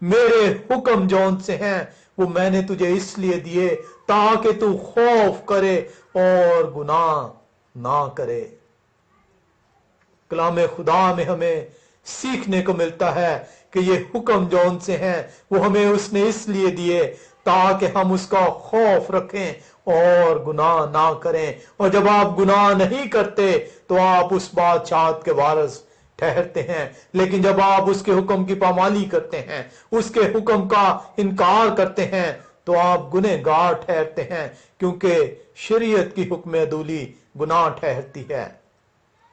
मेरे हुक्म जौन से हैं वो मैंने तुझे इसलिए दिए ताकि तू खौफ करे और गुनाह ना करे। कलाम खुदा में हमें सीखने को मिलता है कि ये हुक्म जौन से हैं वो हमें उसने इसलिए दिए ताकि हम उसका खौफ रखें और गुनाह ना करें। और जब आप गुनाह नहीं करते तो आप उस बादशाहत के वारिस ठहरते हैं, लेकिन जब आप उसके हुक्म की पामाली करते हैं, उसके हुक्म का इनकार करते हैं, तो आप गुनहगार ठहरते हैं, क्योंकि शरीयत की हुक्म अदूली गुनाह ठहरती है।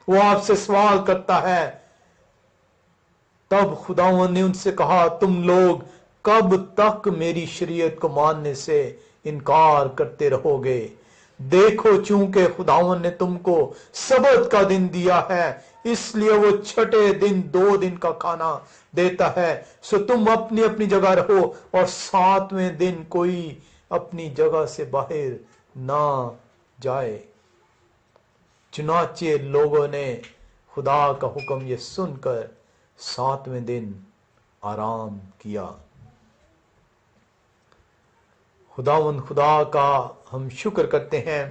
वो आपसे सवाल करता है। तब खुदावंद ने उनसे कहा तुम लोग कब तक मेरी शरीयत को मानने से इनकार करते रहोगे। देखो चूंकि खुदावंद ने तुमको सबत का दिन दिया है, इसलिए वो छठे दिन 2 दिन का खाना देता है। सो तुम अपनी अपनी जगह रहो और 7वें दिन कोई अपनी जगह से बाहर ना जाए। चुनाचे लोगों ने खुदा का हुक्म ये सुनकर 7वें दिन आराम किया। खुदावंद खुदा का हम शुक्र करते हैं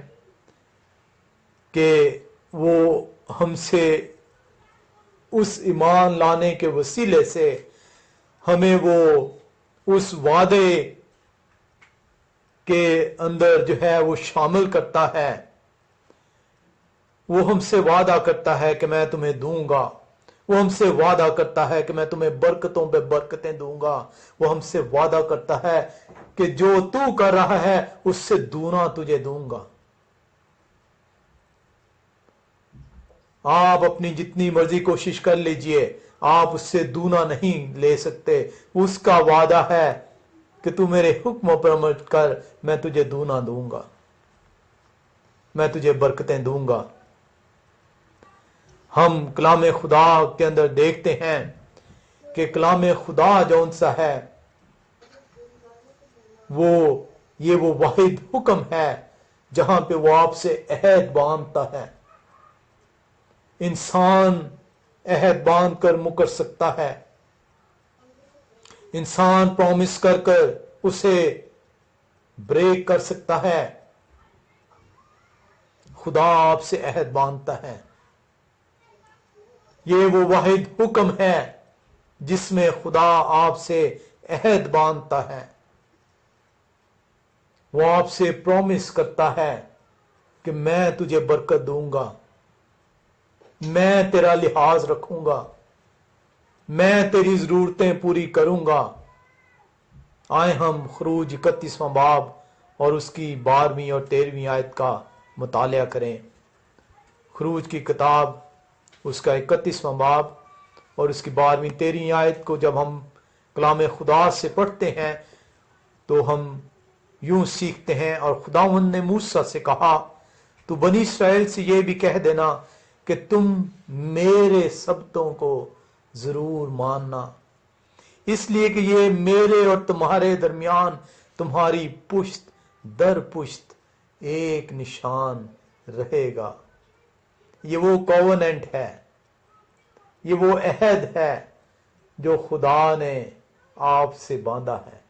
कि वो हमसे उस ईमान लाने के वसीले से हमें वो उस वादे के अंदर जो है वो शामिल करता है। वो हमसे वादा करता है कि मैं तुम्हें दूंगा, वो हमसे वादा करता है कि मैं तुम्हें बरकतों पे बरकतें दूंगा। वो हमसे वादा करता है कि जो तू कर रहा है उससे दूना तुझे दूंगा। आप अपनी जितनी मर्जी कोशिश कर लीजिए, आप उससे दूना नहीं ले सकते। उसका वादा है कि तू मेरे हुक्मों पर अमल कर, मैं तुझे दूना दूंगा, मैं तुझे बरकतें दूंगा। हम कलाम खुदा के अंदर देखते हैं कि कलाम खुदा जौन सा है वो वाहिद हुक्म है जहां पे वो आपसे अहद बांधता है। इंसान अहद बांध कर मुकर सकता है, इंसान प्रॉमिस कर कर उसे ब्रेक कर सकता है। खुदा आपसे अहद बांधता है। ये वो वाहिद हुक्म है जिसमें खुदा आपसे अहद बांधता है। वो आपसे प्रॉमिस करता है कि मैं तुझे बरकत दूंगा, मैं तेरा लिहाज रखूंगा, मैं तेरी जरूरतें पूरी करूंगा। आए हम खरूज 31वां बाब और उसकी 12वीं और 13वीं आयत का मुतालिया करें। खरूज की किताब उसका 31वां बाब और उसकी 12वीं 13वीं आयत को जब हम कलाम खुदा से पढ़ते हैं तो हम यूं सीखते हैं, और खुदावंद ने मूसा से कहा, तू बनी इस्राएल से यह भी कह देना कि तुम मेरे शब्दों को जरूर मानना, इसलिए कि ये मेरे और तुम्हारे दरमियान तुम्हारी पुश्त दर पुश्त एक निशान रहेगा। ये वो कोवेनेंट है, ये वो अहद है जो खुदा ने आपसे बांधा है।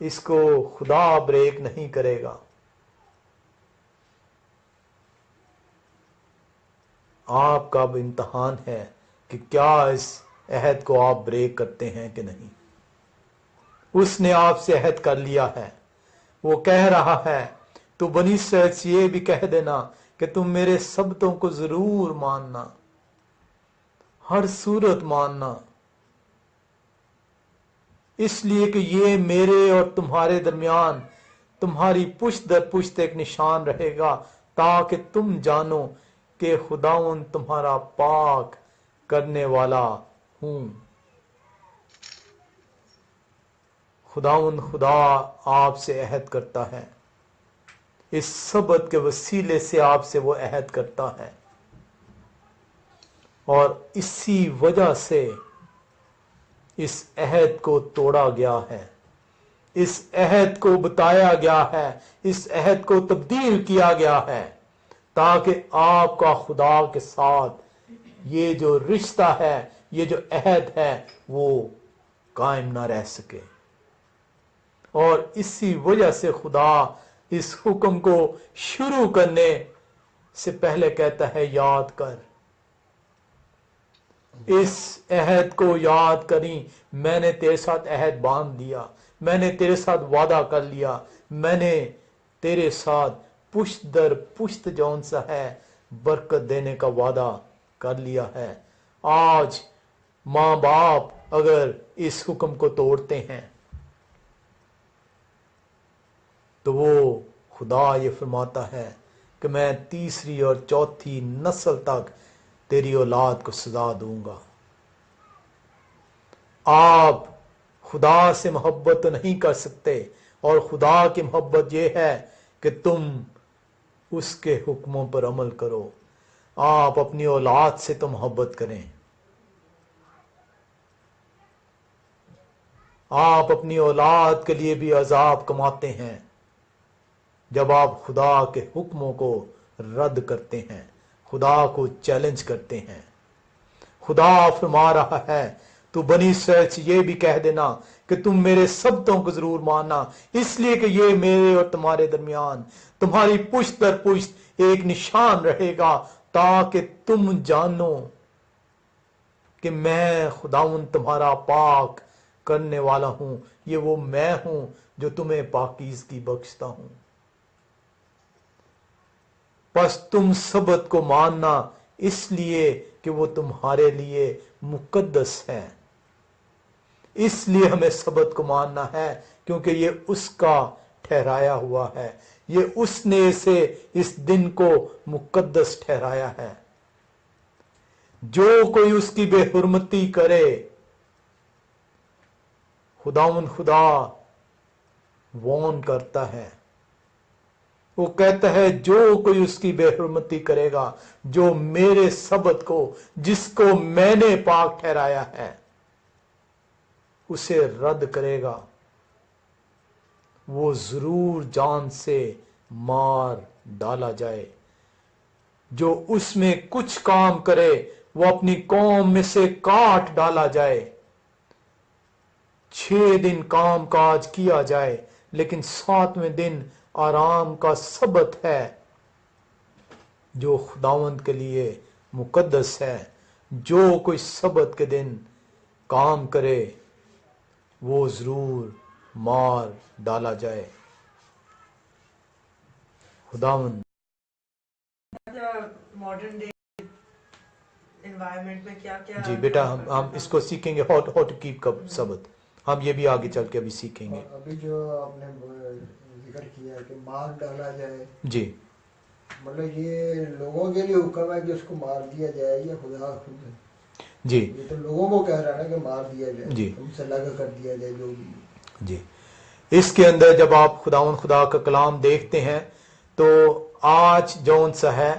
इसको खुदा ब्रेक नहीं करेगा। आपका अब इम्तहान है कि क्या इस अहद को आप ब्रेक करते हैं कि नहीं। उसने आपसे अहद कर लिया है। वो कह रहा है, तो बनी इस्राएल से ये भी कह देना कि तुम मेरे शब्दों को जरूर मानना, हर सूरत मानना, इसलिए कि ये मेरे और तुम्हारे दरमियान तुम्हारी पुश्त दर पुश्त एक निशान रहेगा, ताकि तुम जानो कि खुदावन तुम्हारा पाक करने वाला हूं। खुदावन खुदा आपसे अहद करता है, इस सबत के वसीले से आपसे वो अहद करता है, और इसी वजह से इस अहद को तोड़ा गया है, इस अहद को बताया गया है, इस अहद को तब्दील किया गया है, ताकि आपका खुदा के साथ ये जो रिश्ता है, ये जो अहद है, वो कायम ना रह सके। और इसी वजह से खुदा इस हुक्म को शुरू करने से पहले कहता है, याद कर, इस अहद को याद करी, मैंने तेरे साथ अहद बांध लिया, मैंने तेरे साथ वादा कर लिया, मैंने तेरे साथ पुश्त दर पुश्त जौन सा है बरकत देने का वादा कर लिया है। आज माँ बाप अगर इस हुक्म को तोड़ते हैं तो वो खुदा ये फरमाता है कि मैं तीसरी और चौथी नस्ल तक तेरी औलाद को सजा दूंगा। आप खुदा से मोहब्बत तो नहीं कर सकते, और खुदा की मोहब्बत यह है कि तुम उसके हुक्मों पर अमल करो। आप अपनी औलाद से तो मोहब्बत करें, आप अपनी औलाद के लिए भी अजाब कमाते हैं जब आप खुदा के हुक्मों को रद्द करते हैं, खुदा को चैलेंज करते हैं। खुदा फरमा रहा है, तू बनी इस्राएल से ये भी कह देना कि तुम मेरे शब्दों को जरूर मानना, इसलिए कि ये मेरे और तुम्हारे दरमियान तुम्हारी पुश्त दर पुश्त एक निशान रहेगा, ताकि तुम जानो कि मैं खुदावन तुम्हारा पाक करने वाला हूं। ये वो मैं हूं जो तुम्हें पाकीज़गी बख्शता हूं। बस तुम सबत को मानना, इसलिए कि वो तुम्हारे लिए मुकद्दस है। इसलिए हमें सबत को मानना है क्योंकि ये उसका ठहराया हुआ है, ये उसने इसे इस दिन को मुकद्दस ठहराया है। जो कोई उसकी बेहुरमती करे, खुदावन खुदा वॉर्न करता है, वो कहता है जो कोई उसकी बेहुरमती करेगा, जो मेरे सबत को जिसको मैंने पाक ठहराया है उसे रद्द करेगा, वो जरूर जान से मार डाला जाए। जो उसमें कुछ काम करे वो अपनी कौम में से काट डाला जाए। 6 दिन काम काज किया जाए, लेकिन 7वें दिन आराम का सबत है जो खुदावंद के लिए मुकद्दस है। जो कोई सबत के दिन काम करे वो जरूर मार डाला जाए। खुदावंद मॉडर्न डे environment में क्या क्या जी बेटा हम इसको सीखेंगे how to keep का सबक हम ये भी आगे चल के अभी सीखेंगे। और अभी जो आपने जिक्र किया कि मार डाला जाए, जी मतलब ये लोगों के लिए हुक्म है कि उसको मार दिया जाए या खुदा खुद? जी ये तो लोगों को कह रहा है ना कि मार दिया जाए, जी तुमसे लगा कर दिया जाए जो भी। जी इसके अंदर जब आप खुदा का कलाम देखते हैं तो आज जौन सा है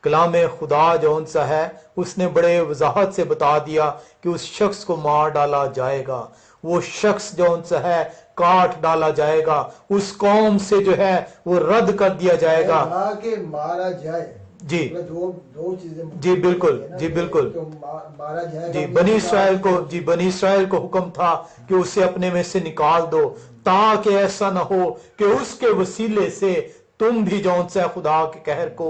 कलाम खुदा जौन सा है उसने बड़े वजाहत से बता दिया कि उस शख्स को मार डाला जाएगा, वो शख्स जौन सा है काट डाला जाएगा, उस कौम से जो है वो रद्द कर दिया जाएगा। कि मारा जाए जी दो चीजें जी बिल्कुल जी बिल्कुल तो मारा जाए जी बनी इसराइल को हुक्म था कि उसे अपने में से निकाल दो ताकि ऐसा न हो कि उसके वसीले से तुम भी जौन सा खुदा के कहर को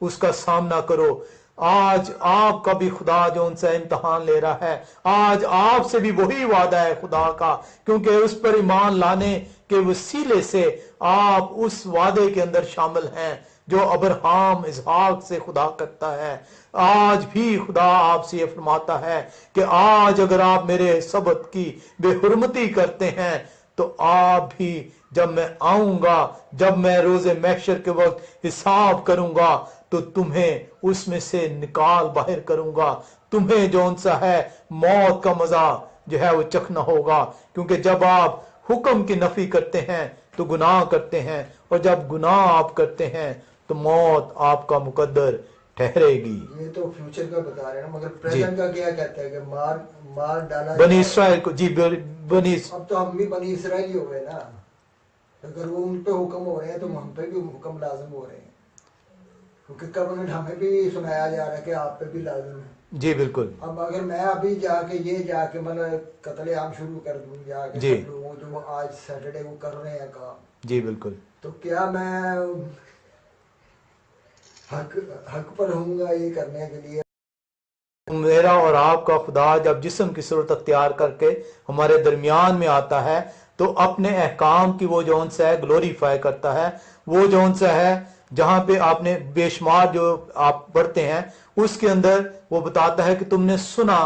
उसका सामना करो। आज आपका भी खुदा जो उनसे इम्तहान ले रहा है, आज आपसे भी वही वादा है खुदा का, क्योंकि उस पर ईमान लाने के वसीले से आप उस वादे के अंदर शामिल हैं जो अब्राहम इसहाक से खुदा करता है। आज भी खुदा आपसे ये फरमाता है कि आज अगर आप मेरे सबत की बेहुरमती करते हैं तो आप भी जब मैं आऊंगा, जब मैं रोजे महशर के वक्त हिसाब करूंगा तो तुम्हें उसमें से निकाल बाहर करूंगा, तुम्हें जौन सा है मौत का मजा जो है वो चखना होगा, क्योंकि जब आप हुक्म की नफी करते हैं तो गुनाह करते हैं और जब गुनाह आप करते हैं तो मौत आपका मुकद्दर ठहरेगी। ये तो फ्यूचर का बता रहे हैं ना, मगर प्रेजेंट का क्या कहता है कि मार डाला बनी इसराइल को। जी बनी अब तो हम भी बनी इसराइल ही हो गए ना, अगर वो उन पे हुक्म हो रहे हैं तो हम पे भी हुक्म लाजिम हो रहे हैं, क्योंकि कवनेंट हमें भी सुनाया जा रहा है कि आप पे भी लाजिम है। जी बिल्कुल। अब अगर मैं अभी जाके मतलब कत्लेआम शुरू कर दूं जाके जी लोगों जो आज सैटरडे को कर रहे हैं काम, जी बिल्कुल, तो क्या मैं हक पर होऊंगा ये करने के लिए? मेरा और आपका खुदा जब जिस्म की सूरत अख्तियार करके हमारे दरमियान में आता है तो अपने अहकाम की वो जौन सा है ग्लोरीफाई करता है। वो जौन सा है जहां पे आपने बेशुमार जो आप पढ़ते हैं उसके अंदर वो बताता है कि तुमने सुना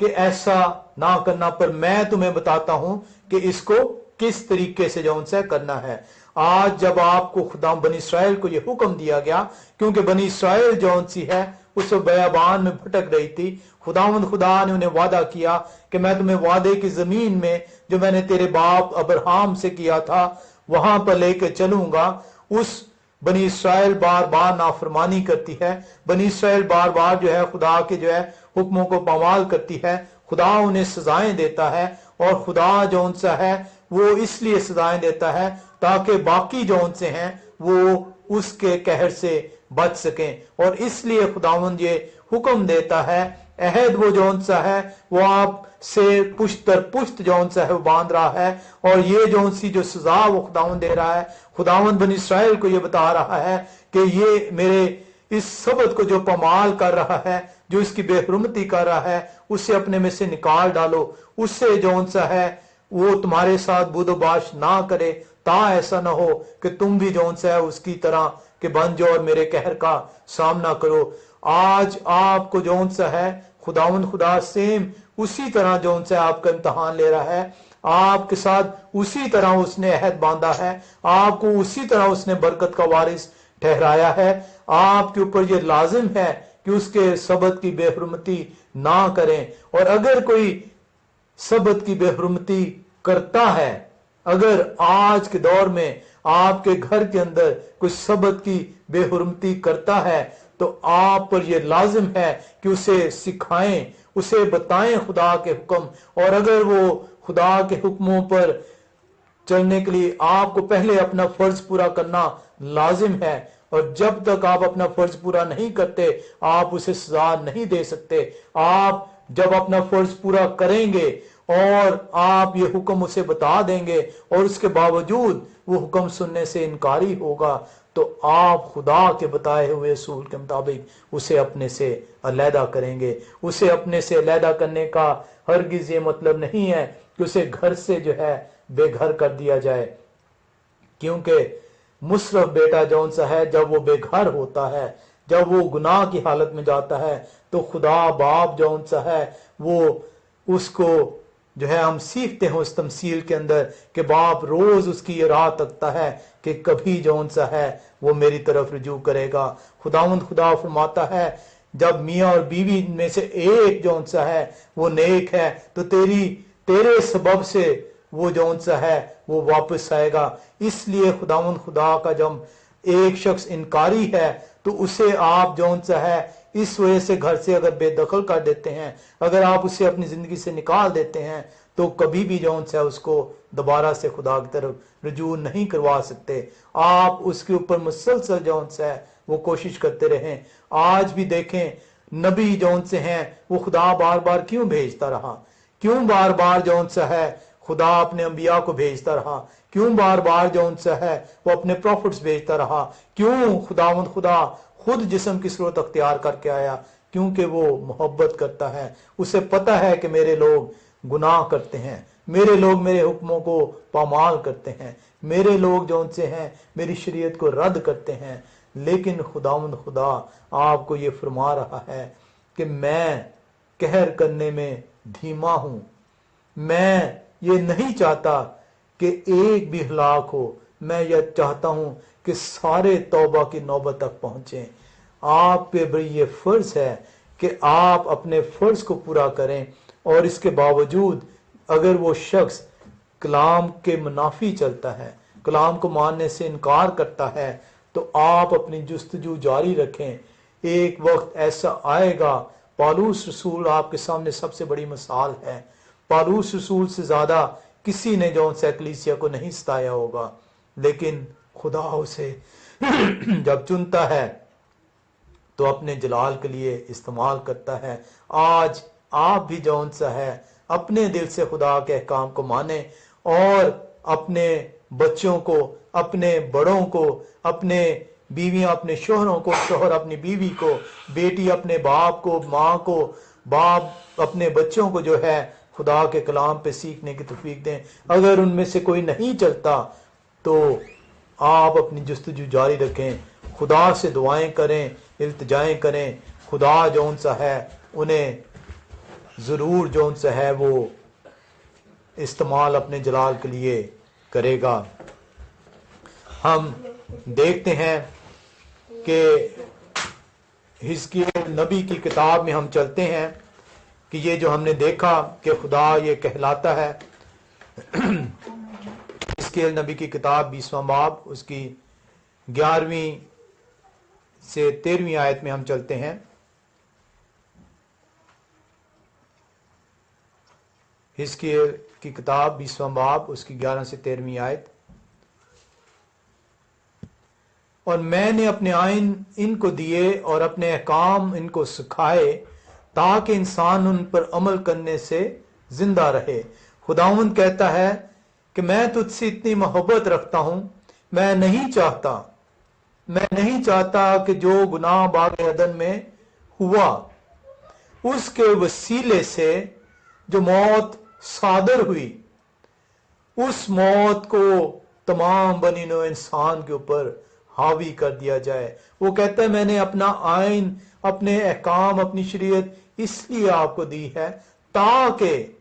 कि ऐसा ना करना, पर मैं तुम्हें बताता हूं कि इसको किस तरीके से जौन सा करना है। आज जब आपको खुदा बनी इसराइल को ये हुक्म दिया गया, क्योंकि बनी इसराइल जौन सी है उस बयाबान में भटक रही थी, खुदा ने उन्हें वादा किया कि मैं तुम्हें वादे की जमीन में जो मैंने तेरे बाप अब्राहम से किया था वहां पर लेके चलूंगा। उस बनी इसराइल बार बार नाफरमानी करती है, बनी इसराइल बार बार जो है खुदा के जो है हुक्मों को पामाल करती है, खुदा उन्हें सजाएं देता है और खुदा जौन सा है वो इसलिए सजाएं देता है ताकि बाकी जौन से हैं वो उसके कहर से बच सकें। और इसलिए खुदावंद ये हुक्म देता है, अहद वो जौन सा है वो आप से पुश्त दर पुश्त जौन सा है वो बांध रहा है, और ये जौन सी जो सजा वो खुदावंद दे रहा है, खुदावंद बनी इसराइल को ये बता रहा है कि ये मेरे इस सबत को जो पमाल कर रहा है, जो इसकी बेहरुमती कर रहा है, उसे अपने में से निकाल डालो, उससे जौन सा है वो तुम्हारे साथ बुदबाश ना करे, ता ऐसा ना हो कि तुम भी जौन सा है उसकी तरह के बन जाओ और मेरे कहर का सामना करो। आज आपको जौन सा है खुदा सेम उसी तरह जौन सा आपका इम्तहान ले रहा है, आपके साथ उसी तरह उसने अहद बांधा है, आपको उसी तरह उसने बरकत का वारिस ठहराया है। आपके ऊपर ये लाजिम है कि उसके सबत की बेहरुमती ना करें, और अगर कोई सबत की बेहरुमती करता है, अगर आज के दौर में आपके घर के अंदर कोई सबत की बेहुरमती करता है तो आप पर यह लाजिम है कि उसे सिखाएं, उसे बताएं खुदा के हुक्म, और अगर वो खुदा के हुक्मों पर चलने के लिए आपको पहले अपना फर्ज पूरा करना लाजिम है, और जब तक आप अपना फर्ज पूरा नहीं करते आप उसे सजा नहीं दे सकते। आप जब अपना फर्ज पूरा करेंगे और आप ये हुक्म उसे बता देंगे और उसके बावजूद वो हुक्म सुनने से इनकारी होगा तो आप खुदा के बताए हुए असूल के मुताबिक उसे अपने से अलहदा करेंगे। उसे अपने से अलहदा करने का हरगिज ये मतलब नहीं है कि उसे घर से जो है बेघर कर दिया जाए, क्योंकि मुसरफ बेटा जौन सा है जब वो बेघर होता है जब वो गुनाह की हालत में जाता है तो खुदा बाप जौन सा है वो उसको जो है हम सीखते हैं उस तमसील के अंदर कि बाप रोज उसकी ये राह तकता है कि कभी जौन सा है वो मेरी तरफ रुजू करेगा। खुदावंद खुदा फरमाता है जब मियाँ और बीवी में से एक जौन सा है वो नेक है तो तेरे सबब से वो जौन सा है वो वापस आएगा। इसलिए खुदावंद खुदा का जब एक शख्स इनकारी है तो उसे आप जौन सा है इस वजह से घर से अगर बेदखल कर देते हैं, अगर आप उसे अपनी जिंदगी से निकाल देते हैं तो कभी भी जौन सा है उसको दोबारा से खुदा की तरफ रुजू नहीं करवा सकते। आप उसके ऊपर मुसलसल जौन सा है वो कोशिश करते रहें। आज भी देखें नबी जौन से हैं वो खुदा बार बार क्यों भेजता रहा, क्यों बार बार जौन सा है खुदा अपने अंबिया को भेजता रहा, क्यों बार बार जौन सा है वो अपने प्रॉफिट्स भेजता रहा, क्यों खुदावंद खुदा खुद जिस्म की सूरत अख्तियार करके आया, क्योंकि वो मोहब्बत करता है। उसे पता है कि मेरे लोग गुनाह करते हैं, मेरे लोग मेरे हुक्मों को पामाल करते हैं, मेरे लोग जौन से हैं मेरी शरीयत को रद्द करते हैं। लेकिन खुदावंद खुदा आपको ये फरमा रहा है कि मैं कहर करने में धीमा हूं, मैं ये नहीं चाहता कि एक भी हलाक हो, मैं यह चाहता हूं कि सारे तौबा की नौबत तक पहुंचे। आप पे बड़ी ये फर्ज है कि आप अपने फर्ज को पूरा करें और इसके बावजूद अगर वो शख्स कलाम के मुनाफी चलता है, कलाम को मानने से इनकार करता है, तो आप अपनी जुस्तजू जारी रखें। एक वक्त ऐसा आएगा, पौलुस रसूल आपके सामने सबसे बड़ी मिसाल है। पौलुस रसूल से ज्यादा किसी ने जो उनसे कलीसिया को नहीं सताया होगा, लेकिन खुदा उसे जब चुनता है तो अपने जलाल के लिए इस्तेमाल करता है। आज आप भी जौन सा है अपने दिल से खुदा के अहकाम को माने और अपने बच्चों को, अपने बड़ों को, अपने बीवियां अपने शोहरों को, शोहर अपनी बीवी को, बेटी अपने बाप को, माँ को, बाप अपने बच्चों को जो है खुदा के कलाम पे सीखने की तौफीक दें। अगर उनमें से कोई नहीं चलता तो आप अपनी जुस्तजू जारी रखें, खुदा से दुआएं करें, इल्तिजाएं करें। खुदा जौन सा है उन्हें जरूर जौन सा है वो इस्तेमाल अपने जलाल के लिए करेगा। हम देखते हैं कि हिजकिय्याह नबी की किताब में हम चलते हैं कि ये जो हमने देखा कि खुदा ये कहलाता है। हिजकिय्याह नबी की किताब 20वां बाब उसकी 11वीं से 13वीं आयत में हम चलते हैं। हिजकिय्याह की किताब 20वां बाब उसकी 11 से 13वीं आयत। और मैंने अपने आइन इनको दिए और अपने अहकाम इनको सिखाए ताकि इंसान उन पर अमल करने से जिंदा रहे। खुदावंद कहता है कि मैं तुझसे इतनी मोहब्बत रखता हूं, मैं नहीं चाहता कि जो गुनाह बाग अदन में हुआ उसके वसीले से जो मौत सादर हुई, उस मौत को तमाम बनी नौ इंसान के ऊपर हावी कर दिया जाए। वो कहता है मैंने अपना आइन, अपने अहकाम, अपनी शरीयत इसलिए आपको दी है ताकि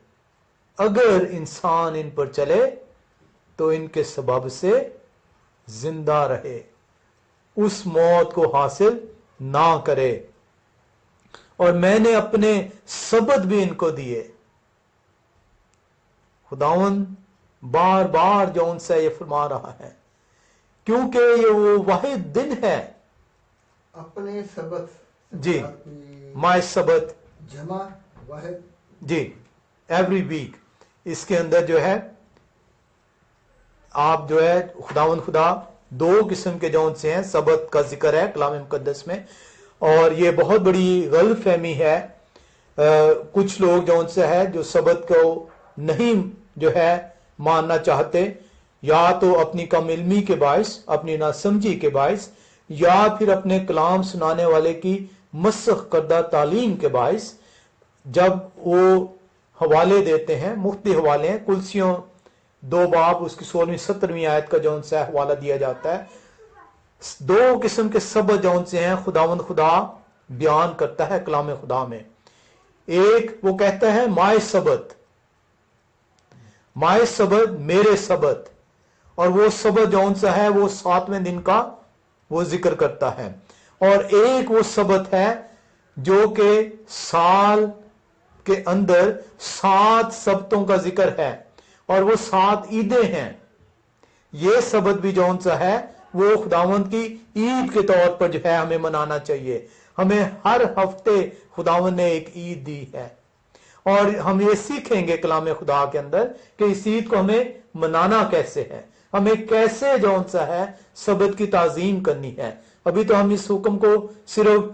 अगर इंसान इन पर चले तो इनके सबब से जिंदा रहे, उस मौत को हासिल ना करे। और मैंने अपने सबद भी इनको दिए। खुदावंद बार बार जो उनसे ये फरमा रहा है क्योंकि ये वो वाहिद दिन है। अपने सबत जी, माय सबत जमा वाहिद जी, एवरी वीक। इसके अंदर जो है आप जो है खुदावंद खुदा दो किस्म के जौन से हैं सबत का जिक्र है कलाम मुकद्दस में। और ये बहुत बड़ी गलत फहमी है। कुछ लोग जौन से है जो सबत को नहीं जो है मानना चाहते, या तो अपनी कम इल्मी के बायस, अपनी नासमझी के बायस, या फिर अपने कलाम सुनाने वाले की मसख करदा तालीम के बायस। जब वो हवाले देते हैं, मुफ्ती हवाले हैं, कुलसियों 2 बाब उसकी 16वीं 17वीं आयत का जो उनसे हवाला दिया जाता है, दो किस्म के सबत जौन से हैं खुदावंद खुदा बयान करता है कलाम खुदा में। एक वो कहता है माय सबत, मेरे सबत, और वो सबत जौन सा है वो 7वें दिन का वो जिक्र करता है। और एक वो सबत है जो कि साल के अंदर 7 सबतों का जिक्र है और वो 7 ईदें हैं। ये सबत भी जौन सा है वो खुदावंद की ईद के तौर पर जो है हमें मनाना चाहिए। हमें हर हफ्ते खुदावंद ने एक ईद दी है और हम ये सीखेंगे कलाम खुदा के अंदर कि इस ईद को हमें मनाना कैसे है, हमें कैसे जौन सा है सबत की ताजीम करनी है। अभी तो हम इस हुक्म को सिर्फ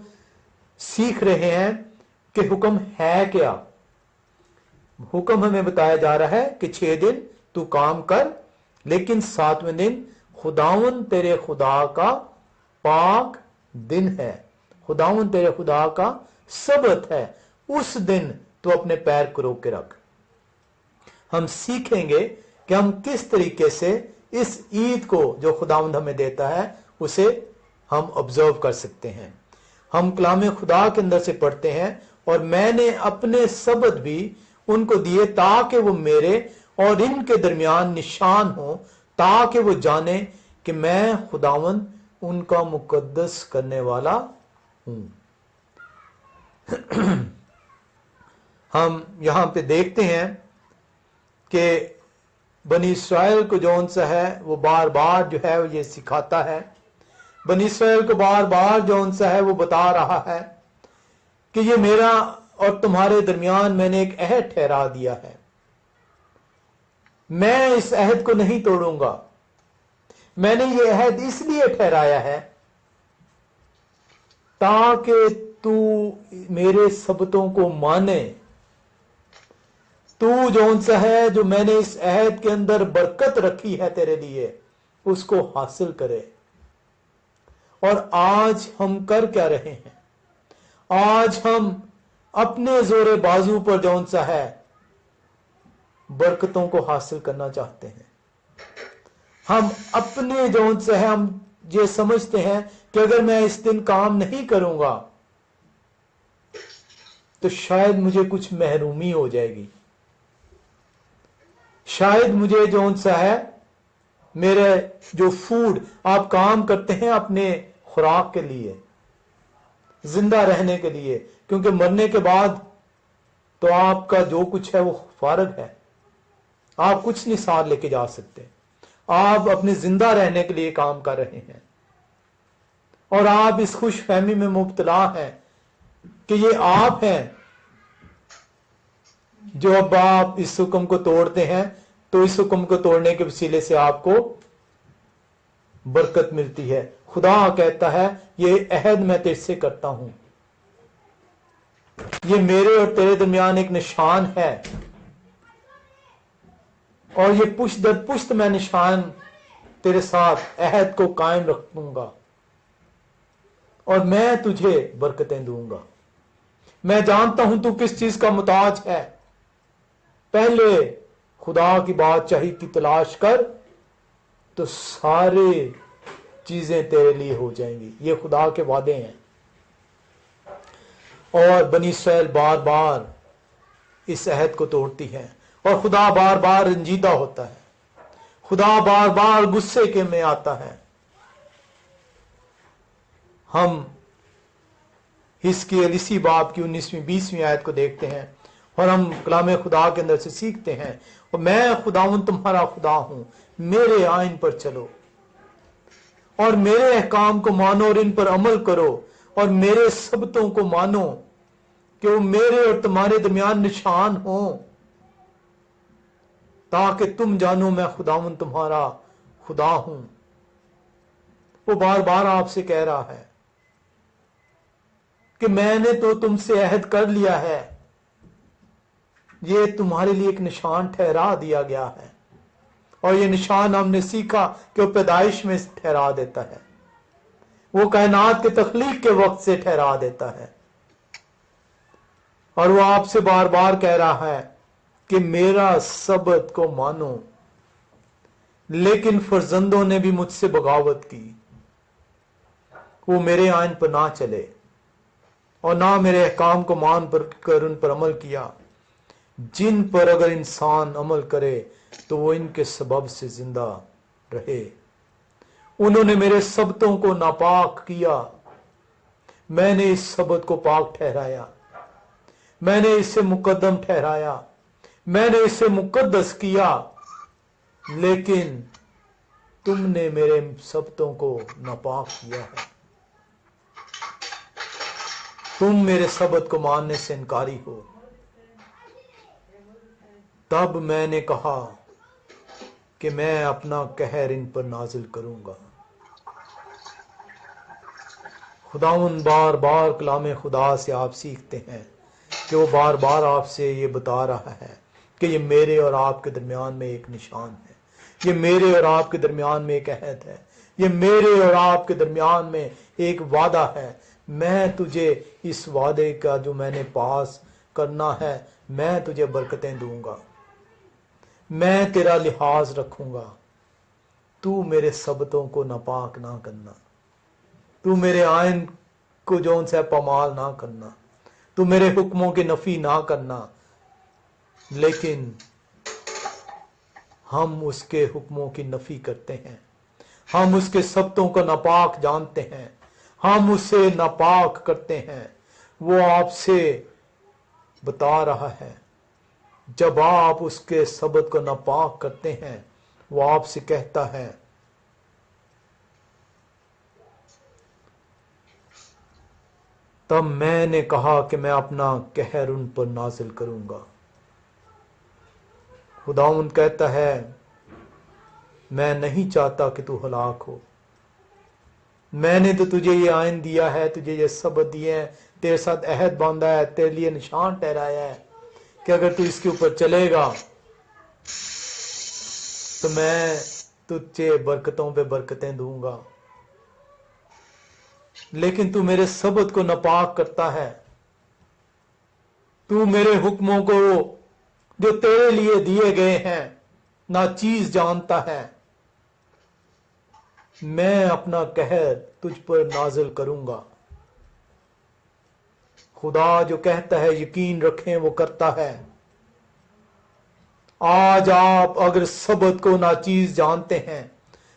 सीख रहे हैं कि हुक्म है क्या। हुक्म हमें बताया जा रहा है कि 6 दिन तू काम कर, लेकिन 7वें दिन खुदावन तेरे खुदा का पाक दिन है, खुदावन तेरे खुदा का सबत है, उस दिन तो अपने पैर को रोक के रख। हम सीखेंगे कि हम किस तरीके से इस ईद को जो खुदावंद हमें देता है उसे हम ऑब्जर्व कर सकते हैं। हम कलाम खुदा के अंदर से पढ़ते हैं और मैंने अपने सबत भी उनको दिए ताकि वो मेरे और इनके दरमियान निशान हो, ताकि वो जाने कि मैं खुदावंद उनका मुकद्दस करने वाला हूं। हम यहां पे देखते हैं कि बनी इस्राएल को जौन सा है वो बार बार जो है वो ये सिखाता है, बनी इस्राएल को बार बार जौन सा है वो बता रहा है कि ये मेरा और तुम्हारे दरमियान मैंने एक अहद ठहरा दिया है, मैं इस अहद को नहीं तोड़ूंगा। मैंने ये अहद इसलिए ठहराया है ताकि तू मेरे सबतों को माने, तू जौन सा है जो मैंने इस अहद के अंदर बरकत रखी है तेरे लिए उसको हासिल करे। और आज हम कर क्या रहे हैं? आज हम अपने जोरे बाजू पर जौन सा है बरकतों को हासिल करना चाहते हैं। हम अपने जौन सा है हम ये समझते हैं कि अगर मैं इस दिन काम नहीं करूंगा तो शायद मुझे कुछ महरूमी हो जाएगी, शायद मुझे जौन सा है मेरे जो फूड आप काम करते हैं अपने खुराक के लिए, जिंदा रहने के लिए, क्योंकि मरने के बाद तो आपका जो कुछ है वो फारग है, आप कुछ नहीं साथ लेके जा सकते। आप अपने जिंदा रहने के लिए काम कर रहे हैं और आप इस खुश फहमी में मुब्तला हैं कि ये आप हैं जो अब आप इस हुक्म को तोड़ते हैं तो इस हुक्म को तोड़ने के वसीले से आपको बरकत मिलती है। खुदा कहता है ये अहद मैं तेरे से करता हूं, ये मेरे और तेरे दरमियान एक निशान है और ये पुश्त दर पुश्त मैं निशान तेरे साथ अहद को कायम रखूंगा और मैं तुझे बरकतें दूंगा। मैं जानता हूं तू किस चीज का मुताज है, पहले खुदा की बादशाही की तलाश कर तो सारे चीजें तेरे लिए हो जाएंगी। ये खुदा के वादे हैं। और बनी इस्राएल बार बार इस अहद को तोड़ती है और खुदा बार बार रंजीदा होता है, खुदा बार बार गुस्से के में आता है। हम हिस्कियल इसी बाब की 19वीं 20वीं आयत को देखते हैं और हम कलाम खुदा के अंदर से सीखते हैं और मैं खुदावन तुम्हारा खुदा हूं, मेरे आइन पर चलो और मेरे अहकाम को मानो और इन पर अमल करो और मेरे सबतों को मानो कि वो मेरे और तुम्हारे दरमियान निशान हो, ताकि तुम जानो मैं खुदावन तुम्हारा खुदा हूं। वो बार बार आपसे कह रहा है कि मैंने तो तुमसे अहद कर लिया है, ये तुम्हारे लिए एक निशान ठहरा दिया गया है। और ये निशान हमने सीखा कि वो पैदाइश में ठहरा देता है, वो कायनात के तख्लीक के वक्त से ठहरा देता है। और वो आपसे बार बार कह रहा है कि मेरा सबत को मानो, लेकिन फर्जंदों ने भी मुझसे बगावत की, वो मेरे आइन पर ना चले और ना मेरे अहकाम को मान कर उन पर अमल किया, जिन पर अगर इंसान अमल करे तो वो इनके सबब से जिंदा रहे। उन्होंने मेरे सबतों को नापाक किया, मैंने इस सबत को पाक ठहराया, मैंने इसे मुकद्दम ठहराया, मैंने इसे मुकद्दस किया, लेकिन तुमने मेरे सबतों को नापाक किया है। तुम मेरे सबत को मानने से इनकारी हो। तब मैंने कहा कि मैं अपना कहर इन पर नाजिल करूंगा। खुदावंद बार बार कलाम खुदा से आप सीखते हैं कि वो बार बार आपसे ये बता रहा है कि ये मेरे और आपके दरमियान में एक निशान है, ये मेरे और आपके दरमियान में एक अहद है, ये मेरे और आपके दरमियान में एक वादा है। मैं तुझे इस वादे का जो मैंने पास करना है, मैं तुझे बरकतें दूंगा, मैं तेरा लिहाज रखूंगा, तू मेरे सबतों को नापाक ना करना, तू मेरे आइन को जो उनसे पमाल ना करना, तू मेरे हुक्मों की नफी ना करना। लेकिन हम उसके हुक्मों की नफी करते हैं, हम उसके सबतों को नापाक जानते हैं, हम उसे नापाक करते हैं। वो आपसे बता रहा है, जब आप उसके सबत को नापाक करते हैं, वो आपसे कहता है तब मैंने कहा कि मैं अपना कहर उन पर नाजिल करूंगा। खुदावंद कहता है मैं नहीं चाहता कि तू हलाक हो, मैंने तो तुझे ये आइन दिया है, तुझे ये सबक दिए हैं, तेरे साथ अहद बांधा है, तेरे लिए निशान ठहराया है कि अगर तू इसके ऊपर चलेगा तो मैं तुझे बरकतों पे बरकतें दूंगा। लेकिन तू मेरे सबत को नापाक करता है, तू मेरे हुक्मों को जो तेरे लिए दिए गए हैं ना चीज जानता है। मैं अपना कहर तुझ पर नाजिल करूंगा। खुदा जो कहता है यकीन रखें वो करता है। आज आप अगर सबत को नाचीज जानते हैं,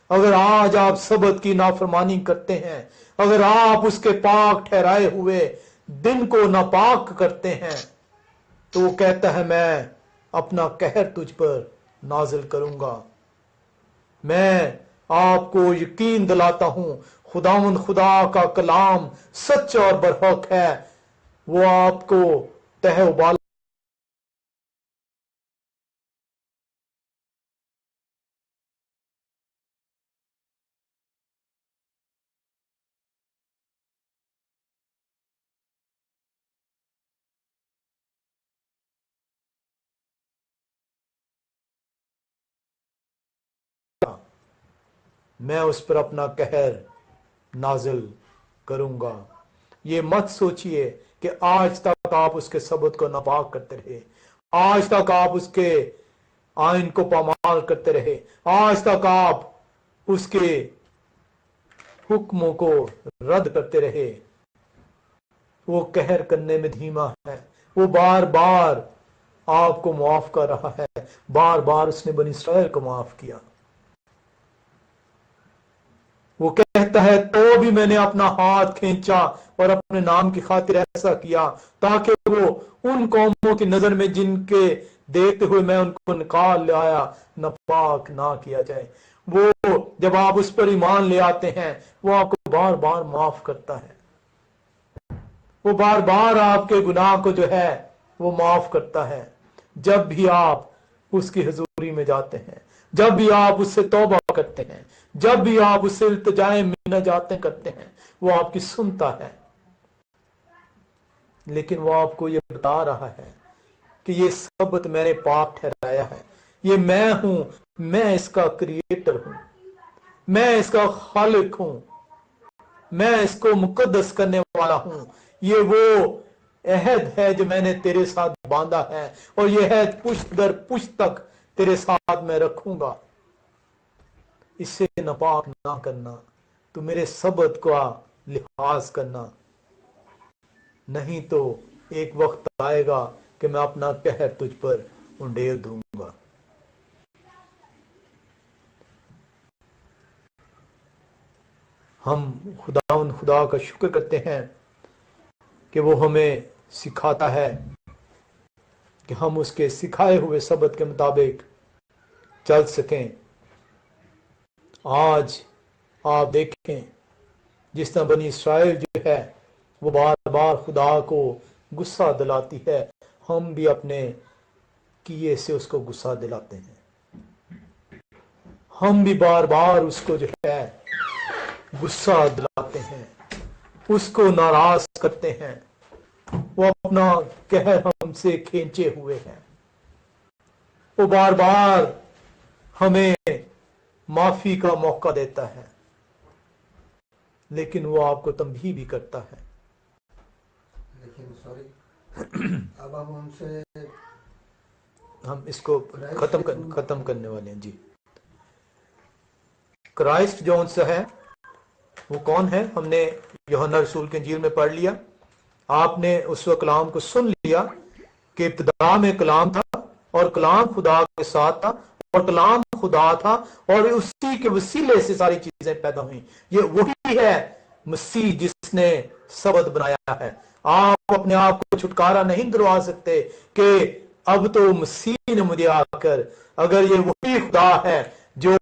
अगर आज आप सबत की नाफरमानी करते हैं, अगर आप उसके पाक ठहराए हुए दिन को नापाक करते हैं, तो वो कहता है मैं अपना कहर तुझ पर नाजिल करूंगा। मैं आपको यकीन दिलाता हूं खुदावंद खुदा का कलाम सच और बरहक है। वो आपको तह उबाल मैं उस पर अपना कहर नाजिल करूंगा। ये मत सोचिए कि आज तक आप उसके सबत को नापाक करते रहे, आज तक आप उसके आइन को पामाल करते रहे, आज तक आप उसके हुक्मों को रद्द करते रहे। वो कहर करने में धीमा है, वो बार बार आपको माफ कर रहा है, बार बार उसने बनी इस्राएल को माफ किया। वो कहता है तो भी मैंने अपना हाथ खींचा और अपने नाम की खातिर ऐसा किया ताकि वो उन कौमों की नजर में जिनके देखते हुए मैं उनको निकाल ले आया नापाक ना किया जाए। वो जब आप उस पर ईमान ले आते हैं वो आपको बार बार माफ करता है, वो बार बार आपके गुनाह को जो है वो माफ करता है। जब भी आप उसकी हजूरी में जाते हैं, जब भी आप उससे तौबा करते हैं, जब भी आप उससे इल्तिजाए मिन्नजातें करते हैं, वो आपकी सुनता है। लेकिन वो आपको ये बता रहा है कि ये सबत मैंने पाक ठहराया है, ये मैं हूं, मैं इसका क्रिएटर हूं, मैं इसका खालिक हूं, मैं इसको मुकद्दस करने वाला हूं। ये वो अहद है जो मैंने तेरे साथ बांधा है और ये अहद पुश्त दर पुश्त तक तेरे साथ मैं रखूंगा। इसे नापाक ना करना, तू मेरे सबत का लिहाज करना, नहीं तो एक वक्त आएगा कि मैं अपना कहर तुझ पर उंडेल दूंगा। हम खुदा का शुक्र करते हैं कि वो हमें सिखाता है कि हम उसके सिखाए हुए सबद के मुताबिक चल सकें। आज आप देखें जिस तरह बनी इसराइल जो है वो बार बार खुदा को गुस्सा दिलाती है, हम भी अपने किए से उसको गुस्सा दिलाते हैं। हम भी बार बार उसको जो है गुस्सा दिलाते हैं, उसको नाराज करते हैं। वो अपना कहर हमसे खींचे हुए हैं। वो बार बार हमें माफी का मौका देता है, लेकिन वो आपको तंबीह भी करता है। लेकिन सॉरी अब हम उनसे हम इसको खत्म करने वाले हैं जी। क्राइस्ट जो उनसे है वो कौन है? हमने यूहन्ना रसूल के इंजील में पढ़ लिया। आपने उस कलाम को सुन लिया कि इब्तिदा में कलाम था और कलाम खुदा के साथ था और कलाम खुदा था और उसी के वसीले से सारी चीजें पैदा हुई। ये वही है मसीह जिसने सबद बनाया है। आप अपने आप को छुटकारा नहीं दिलवा सकते कि अब तो मसीह ने मुझे आकर, अगर ये वही खुदा है जो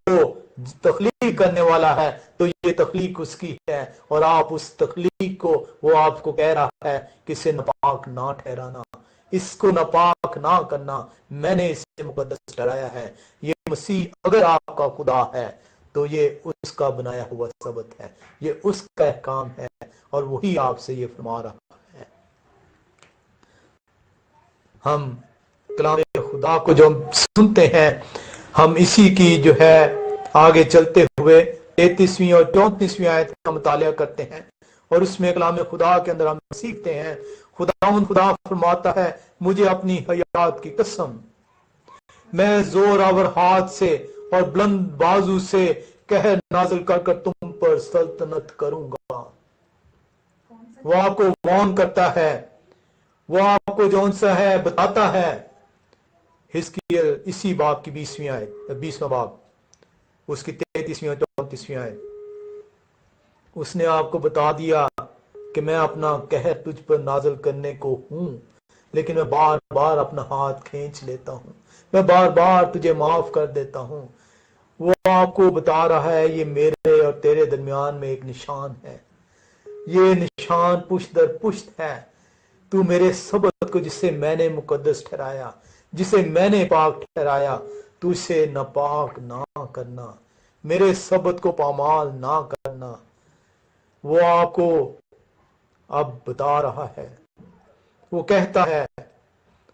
तख्लीक करने वाला है तो ये तख्लीक उसकी है और आप उस तख्लीक को, वो आपको कह रहा है कि इसे नापाक ना ठहराना, इसको नापाक ना करना, मैंने इसे मुकद्दस ठहराया है। ये मसीह अगर आपका खुदा है तो ये उसका बनाया हुआ सबत है, ये उसका अहकाम है और वही आपसे ये फरमा रहा है। हम कलाम खुदा को जो सुनते हैं, हम इसी की जो है आगे चलते हुए 33वीं और 34वीं आयत का मुतालिया करते हैं और उसमें कलाम खुदा के अंदर हम सीखते हैं। खुदा फरमाता है, मुझे अपनी हयात की कसम, मैं जोरावर हाथ से और बुलंद बाजू से कहर नाजिल कर तुम पर सल्तनत करूंगा। वो आपको वार्न करता है, वो आपको जौन सा है बताता है। हिजकिय्याह इसी बाब की 20वीं आयत, 20वां बाब, उसकी 33वीं और 34वीं आयत, उसने आपको बता दिया कि मैं अपना कहर तुझ पर नाजिल करने को हूं, लेकिन मैं बार बार अपना हाथ खींच लेता हूं, मैं बार बार तुझे माफ कर देता हूं। वो आपको बता रहा है ये मेरे और तेरे दरमियान में एक निशान है, ये निशान पुष्ट दर पुष्ट है। तू मेरे सबत को जिसे मैंने मुकद्दस ठहराया, जिसे मैंने पाक ठहराया, तू इसे नापाक ना करना, मेरे सबत को पामाल ना करना। वो आपको अब बता रहा है, वो कहता है,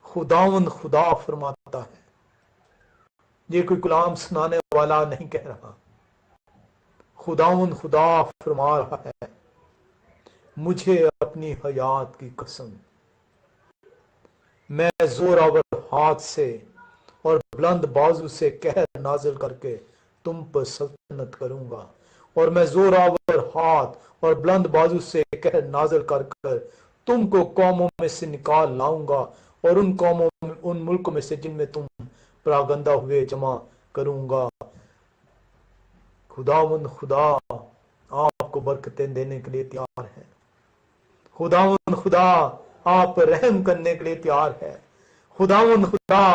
खुदावंद खुदा फरमाता है। ये कोई कलाम सुनाने वाला नहीं कह रहा, खुदावंद खुदा फरमा रहा है, मुझे अपनी हयात की कसम, मैं जोरावर हाथ से और बुलंद बाजू से कहर नाजिल करके तुम पर सल्तनत करूंगा, और मैं जोरावर हाथ और बुलंद बाजू से कहर नाजिल कर तुमको कौमों में से निकाल लाऊंगा और उन कौमों में, उन मुल्कों में से जिनमें तुम परागंदा हुए जमा करूंगा। खुदावंद खुदा आपको बरकतें देने के लिए तैयार है। खुदावंद खुदा आप पर रहम करने के लिए तैयार है। खुदावंद खुदा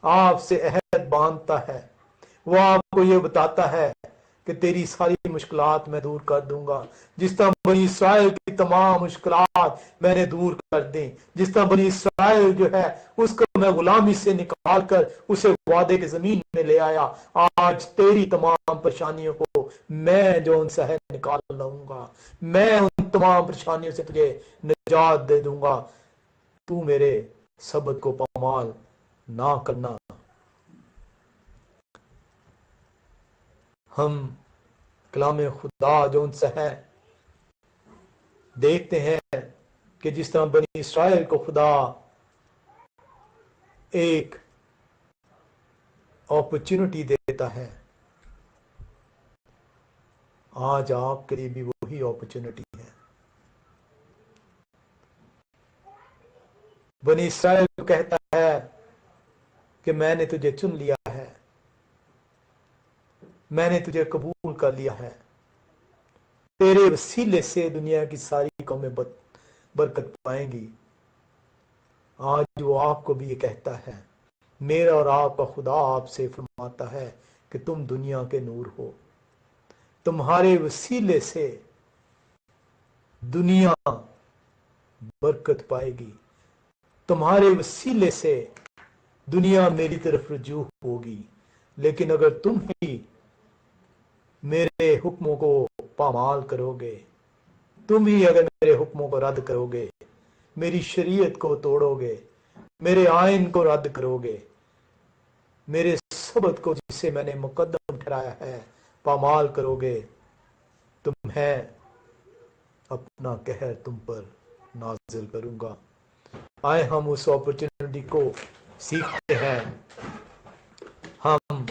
आपसे अहद बांधता है। वो आपको ये बताता है कि तेरी सारी मुश्किलात मैं दूर कर दूंगा। जिस तरह बनी इसराइल की तमाम मुश्किलात मैंने दूर कर दी, जिस तरह बनी इसराइल जो है उसको मैं गुलामी से निकाल कर उसे वादे की जमीन में ले आया, आज तेरी तमाम परेशानियों को मैं जो उनसे है निकाल लाऊंगा। मैं उन तमाम परेशानियों से तुझे निजात दे दूंगा। तू मेरे सबत को पामाल ना करना। हम कलाम खुदा जो उनसे है देखते हैं कि जिस तरह बनी इसराइल को खुदा एक अपॉर्चुनिटी देता है, आज आपके लिए भी वो वही अपॉर्चुनिटी है। बनी इस्राएल कहता है कि मैंने तुझे चुन लिया है, मैंने तुझे कबूल कर लिया है, तेरे वसीले से दुनिया की सारी कौमें बरकत पाएंगी। आज वो आपको भी ये कहता है, मेरा और आपका खुदा आपसे फरमाता है कि तुम दुनिया के नूर हो, तुम्हारे वसीले से दुनिया बरकत पाएगी, तुम्हारे वसीले से दुनिया मेरी तरफ रुजू होगी। लेकिन अगर तुम ही मेरे हुक्मों को पामाल करोगे, तुम ही अगर मेरे हुक्मों को रद्द करोगे, मेरी शरीयत को तोड़ोगे, मेरे आइन को रद्द करोगे, मेरे सबत को जिसे मैंने मुकद्दम ठहराया है पामाल करोगे, तो मैं अपना कहर तुम पर नाजिल करूंगा। आए हम उस अपॉर्चुनिटी को सीखते हैं। हम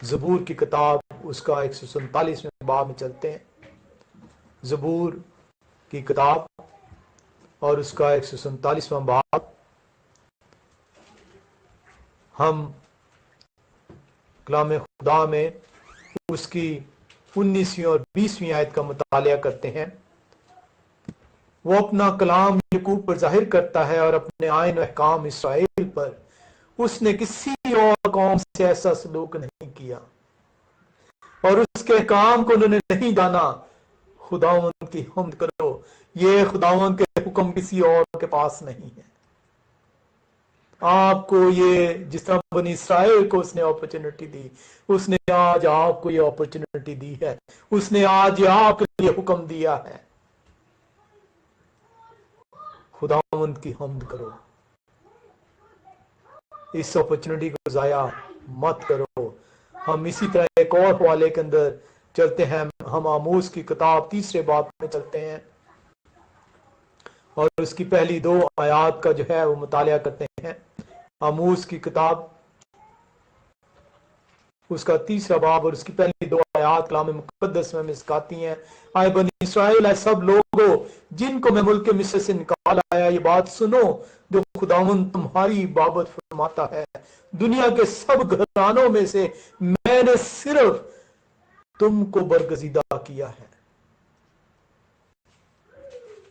ज़बूर की किताब उसका 147वें बाब में चलते हैं। ज़बूर की किताब और उसका 147वां बाब, हम कलाम खुदा में उसकी 19वीं और 20वीं आयत का मुतालिया करते हैं। वो अपना कलाम याकूब पर जाहिर करता है और अपने आइन व अहकाम इसराइल पर। उसने किसी और कौम से ऐसा सलूक नहीं किया और उसके काम को उन्होंने नहीं जाना। खुदावंद की हम्द करो, ये खुदावंद के हुक्म किसी और के पास नहीं है। आपको ये जिस तरह बनी इसराइल को उसने अपॉर्चुनिटी दी, उसने आज आपको ये अपॉर्चुनिटी दी है। उसने आज आपके लिए हुक्म दिया है। खुदावंद की हम्द करो, इस अपॉर्चुनिटी को जाया मत करो। हम इसी तरह एक और हवाले के अंदर चलते हैं। हम आमोस की किताब 3रे बाब में चलते हैं और उसकी पहली 2 आयात का जो है वो मुतालिया करते हैं। आमोस की किताब उसका 3रा बाब और उसकी पहली 2 आयात कलाम मुकद्दस में सिखाती हैं, आए बनी इसराइल, आए सब लोगों जिनको मैं मुल्क मिस्र से निकाल आया, ये बात सुनो जो खुदावंद तुम्हारी बाबत फरमाता है। दुनिया के सब घरानों में से मैंने सिर्फ तुमको बरगजीदा किया है,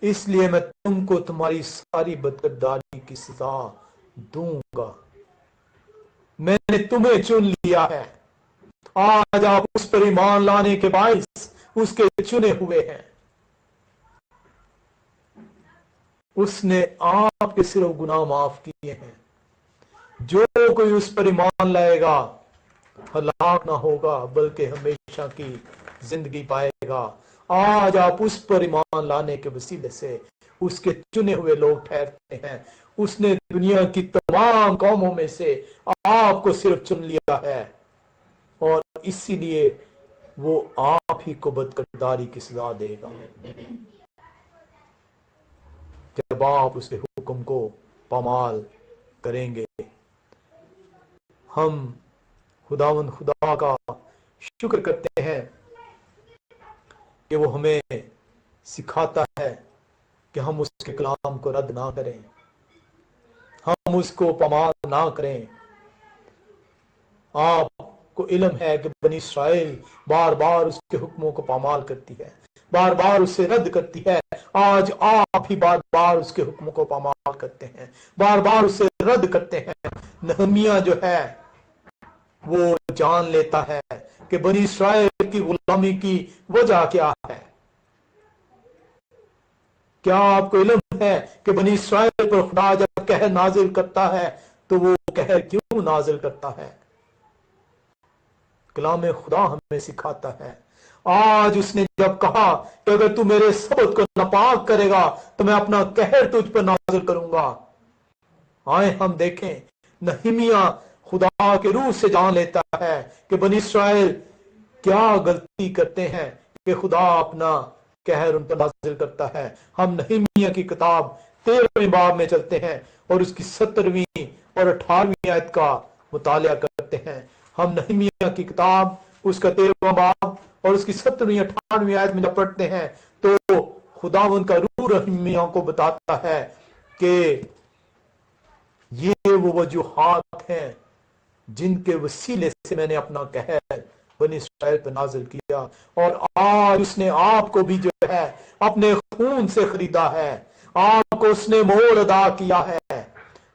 इसलिए मैं तुमको तुम्हारी सारी बदकिरदारी की सजा दूंगा। मैंने तुम्हें चुन लिया है। आज आप उस पर ईमान लाने के बायस उसके चुने हुए हैं। उसने आपके सिर्फ गुनाह माफ किए हैं। जो कोई उस पर ईमान लाएगा हलाक ना होगा बल्कि हमेशा की जिंदगी पाएगा। आज आप उस पर ईमान लाने के वसीले से उसके चुने हुए लोग ठहरते हैं। उसने दुनिया की तमाम कौमों में से आपको सिर्फ चुन लिया है और इसीलिए वो आप ही को बदकिरदारी की सजा देगा जब आप उसके हुक्म को पामाल करेंगे। हम खुदावंद खुदा का शुक्र करते हैं कि वो हमें सिखाता है कि हम उसके कलाम को रद्द ना करें, हम उसको पामाल ना करें। आपको इल्म है कि बनी इसराइल बार बार उसके हुक्मों को पामाल करती है, बार बार उसे रद्द करती है। आज आप ही बार बार उसके हुक्मों को पामाल करते हैं, बार बार उसे रद्द करते हैं। नहमिया जो है वो जान लेता है कि बनी इसराइल की गुलामी की वजह क्या है। क्या आपको इल्म है कि बनी इसराइल पर खुदा जब कहर नाजिल करता है तो वो कहर क्यों नाजिल करता है? कलाम खुदा हमें सिखाता है। आज उसने जब कहा कि अगर तू मेरे सबत को नापाक करेगा तो मैं अपना कहर तुझ पर नाजिल करूंगा। आए हम देखें, नहमिया खुदा के रूह से जान लेता है कि बनी इसराइल क्या गलती करते हैं कि खुदा अपना कहर उन पर नाजिल करता है। हम नहमिया की किताब 13वें बाब में चलते हैं और उसकी 17वीं और 18वीं आयत का मुतालिया करते हैं। हम नहमिया की किताब उसका 13वां बाब और उसकी 17वीं 18वीं आयत में जब पढ़ते हैं तो खुदा उनका रूह रहमियों को बताता है कि ये वो वजूहात हैं जिनके वसीले से मैंने अपना कहर बनी इस्राएल पर नाजिल किया, और आज उसने आपको भी जो है अपने खून से खरीदा है, आपको उसने मोल अदा किया है,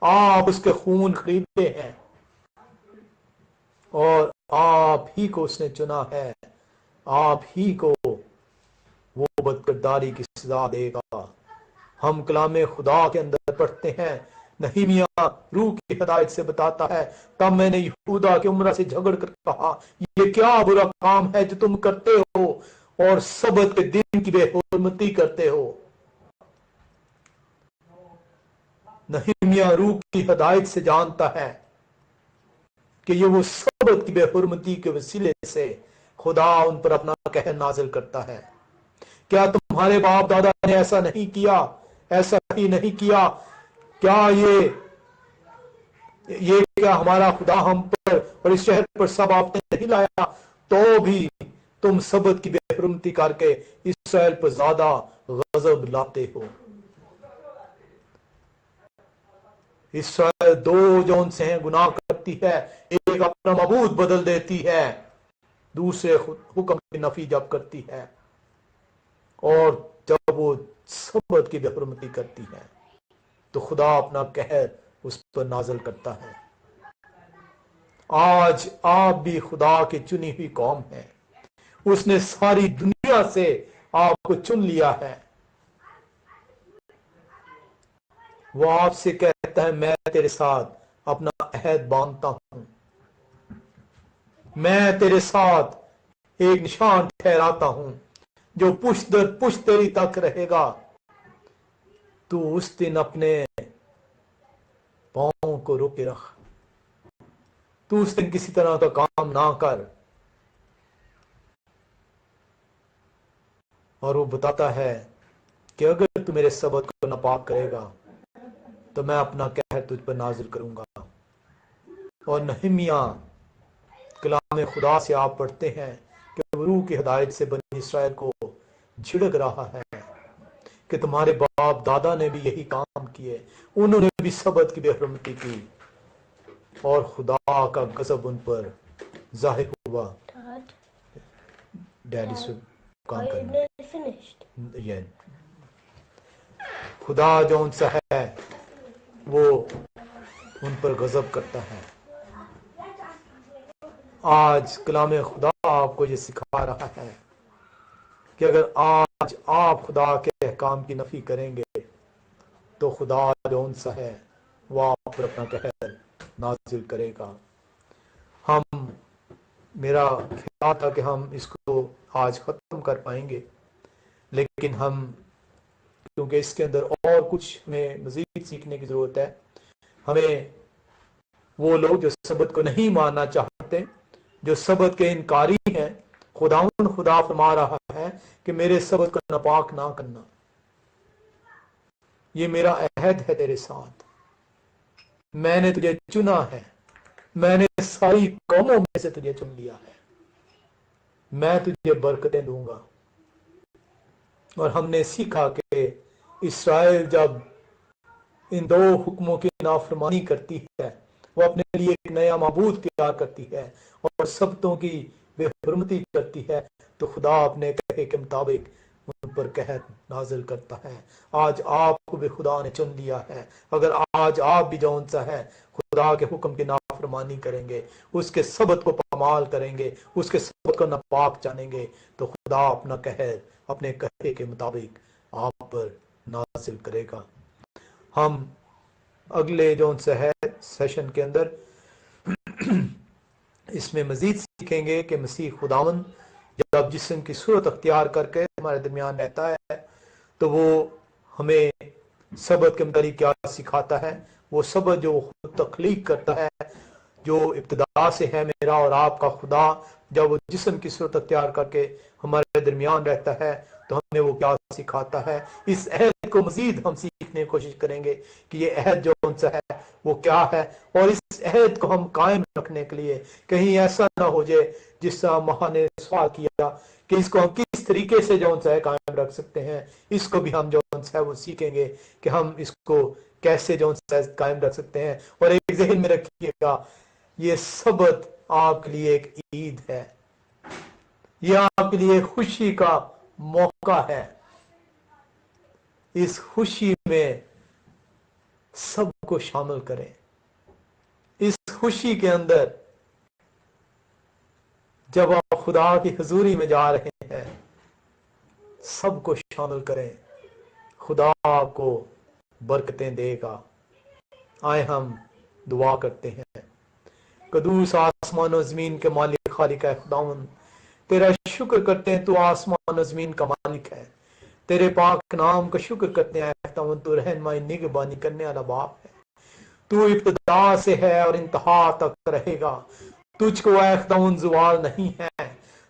आप उसके खून खरीदे हैं और आप ही को उसने चुना है, आप ही को वो बदकिरदारी की सजा देगा। हम कलामे खुदा के अंदर पढ़ते हैं, नहीमिया रूह की हिदायत से बताता है, तब मैंने यहूदा के उमरा से झगड़ कर कहा, ये क्या बुरा काम है जो तुम करते हो और सबत के दिन की बेहुरमती करते हो। नहीमिया रूह की हिदायत से जानता है कि ये वो सबत की बेहुरमती के वसीले से खुदा उन पर अपना कहर नाजिल करता है। क्या तुम्हारे बाप दादा ने ऐसा नहीं किया, ऐसा ही नहीं किया? क्या ये क्या हमारा खुदा हम पर और इस शहर पर सब आपने नहीं लाया, तो भी तुम सबत की बेहुरमती करके इसराइल पर ज्यादा गजब लाते हो। इसराइल दो जौन से हैं गुनाह करती है, एक अपना मबूद बदल देती है, दूसरे हुक्म की नफी जब करती है, और जब वो सबत की बेहुरमती करती है तो खुदा अपना कहर उस पर नाजल करता है। आज आप भी खुदा की चुनी हुई कौम है, उसने सारी दुनिया से आपको चुन लिया है। वो आपसे कहता है, मैं तेरे साथ अपना अहद बांधता हूं, मैं तेरे साथ एक निशान ठहराता हूं जो पुश्त दर पुश्त तेरी तक रहेगा। तू उस दिन अपने पांव को रोके रख, तू उस दिन किसी तरह का काम ना कर। और वो बताता है कि अगर तू मेरे सबत को नापाक करेगा तो मैं अपना कहर तुझ पर नाजिल करूंगा। और नहमिया कलाम खुदा से आप पढ़ते हैं कि वो रूह की हिदायत से बनी इसराइल को झिड़क रहा है कि तुम्हारे बाप दादा ने भी यही काम किए, उन्होंने भी सबत की बेहुरमती की और खुदा का गजब उन पर जाहिर हुआ। डैडी से काम करना, ये खुदा जो उनसे है वो उन पर गजब करता है। आज कलाम खुदा आपको ये सिखा रहा है कि अगर आज आप खुदा के अहकाम की नफी करेंगे तो खुदा जो उनसा है वो आप पर अपना कहर नाजिल करेगा। मेरा ख्याल था कि हम इसको आज खत्म कर पाएंगे, लेकिन हम क्योंकि इसके अंदर और कुछ हमें मजीद सीखने की जरूरत है। हमें वो लोग जो सबत को नहीं मानना चाहते, जो सबत के इनकारी हैं, खुदा फरमा रहा है कि मेरे सबत को नापाक ना करना, ये मेरा अहद है तेरे साथ, मैंने तुझे चुना है, मैंने सारी कौमों में से तुझे चुन लिया है, मैं तुझे बरकतें दूंगा। और हमने सीखा कि इस्राएल जब इन दो हुक्मों की नाफरमानी करती है, वो अपने लिए एक नया माबूद तैयार करती है और सबतों की बेहुरमती करती है, तो खुदा अपने कहे के मुताबिक उन पर कहर नाजिल करता है। आज आपको भी खुदा ने चुन लिया है। अगर आज आप भी जौन सा है खुदा के हुक्म की नाफरमानी करेंगे, उसके सबत को पामाल करेंगे, उसके सबत को नापाक जानेंगे, तो खुदा अपना कहर अपने कहे के मुताबिक आप पर नाजिल करेगा। हम अगले जौन सा है सेशन के अंदर इसमें मजीद सीखेंगे कि मसीह खुदावन जब जिस्म की सूरत अख्तियार करके हमारे दरमियान रहता है तो वो हमें सबत के मुताबिक क्या सिखाता है। वो सबत जो खुद तख्लीक करता है, जो इब्तिदा से है मेरा और आपका खुदा, जब वो जिस्म की सूरत अख्तियार करके हमारे दरमियान रहता है तो हमें वो क्या सिखाता है। इस अहद को मजीद हम सीखने की कोशिश करेंगे कि ये अहद जो उनसे है वो क्या है, और इस अहद को हम कायम रखने के लिए कहीं ऐसा ना हो जाए जिस तरह महा ने सवाल किया کہ اس کو हम किस तरीके से जो है कायम रख सकते हैं, इसको भी हम जो है वो सीखेंगे कि हम इसको कैसे जो है कायम रख सकते हैं। और एक जहन में रखिएगा, ये सबत आपके लिए एक ईद है, ये आपके लिए खुशी का मौका है। इस खुशी में सबको शामिल करें। इस खुशी के अंदर जब आप खुदा की हुजूरी में जा रहे हैं, सबको शामिल करें। खुदा आपको बरकतें देगा। आए हम दुआ करते हैं। कदूस आसमान और जमीन के मालिक खालिक है खुदावन, तेरा शुक्र करते हैं, तू आसमान और जमीन का मालिक है। तेरे पाक नाम का शुक्र करते हैं खुदावन, तू रहनुमाई निगहबानी करने वाला बाप है। तू इब्तिदा से है और इंतहा तक रहेगा। तुझको खुदावन ज़वाल नहीं है।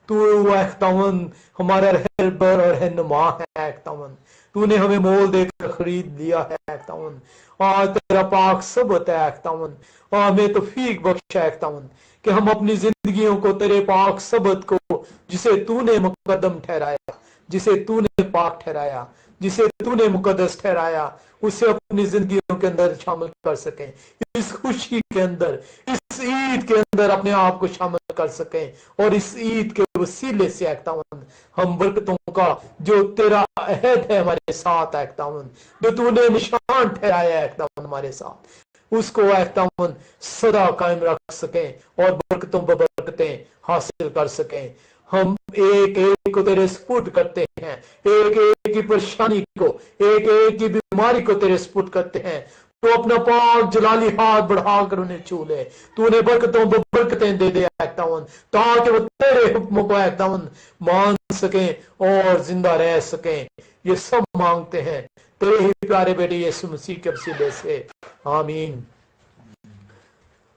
तू खुदावन हमारा रहबर और रहनुमा है खुदावन। तूने हमें मोल देकर खरीद लिया है खुदावन। आज तेरा पाक सबत है खुदावन, और हमें तौफीक बख्श है खुदावन कि हम अपनी जिंदगियों को तेरे पाक सबत को, जिसे तूने मुकद्दम ठहराया, जिसे तूने पाक ठहराया, जिसे तूने मुकद्दस ठहराया, उसे अपनी जिंदगियों के अंदर शामिल कर सकें। इस खुशी के अंदर, इस ईद के अंदर अपने आप को शामिल कर सकें। और इस ईद के वसीले से खुदावंद हम बरकतों का जो तेरा अहद है हमारे साथ खुदावंद, जो तूने निशान ठहराया है खुदावंद हमारे साथ, उसको खुदावंद सदा कायम रख सकें और बरकतों पर बरकतें हासिल कर सकें। हम एक एक को तेरे स्पुर्द करते हैं, एक एक की परेशानी को, एक एक की बीमारी को तेरे स्पुर्द करते हैं। तो अपना पाक जलाली हाथ बढ़ाकर उन्हें छू ले। तू उन्हें बरकतों पर बरकतें दे दे खुदावंद, ताकि वो तेरे हुक्मों को खुदावंद मान सकें और जिंदा रह सकें। ये सब मांगते हैं तेरे ही प्यारे बेटे यीशु मसीह के वसीले से, आमीन।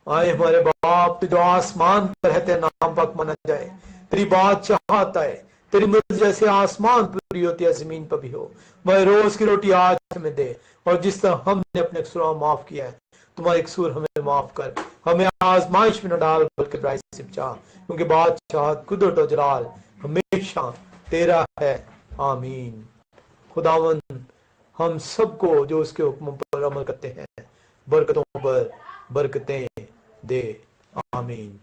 आए हमारे बाप जो आसमान पर है, तेरा नाम पाक माना जाए। तेरी बात चाहता है, तेरी मर्जी जैसे आसमान पूरी होती है जमीन पर भी हो। वह रोज की रोटी आज हमें दे, और जिस तरह हमने अपने कसूर माफ किया है, तुम्हारे कसूर हमें माफ कर। हमें आजमाइश में न डाल, बल्कि बुराई से बचा, क्योंकि बादशाह कुदरत और जलाल हमेशा तेरा है, आमीन। खुदावंद हम सबको जो उसके हुक्म पर अमल करते हैं, बरकतों पर बरकतें दे, आमीन।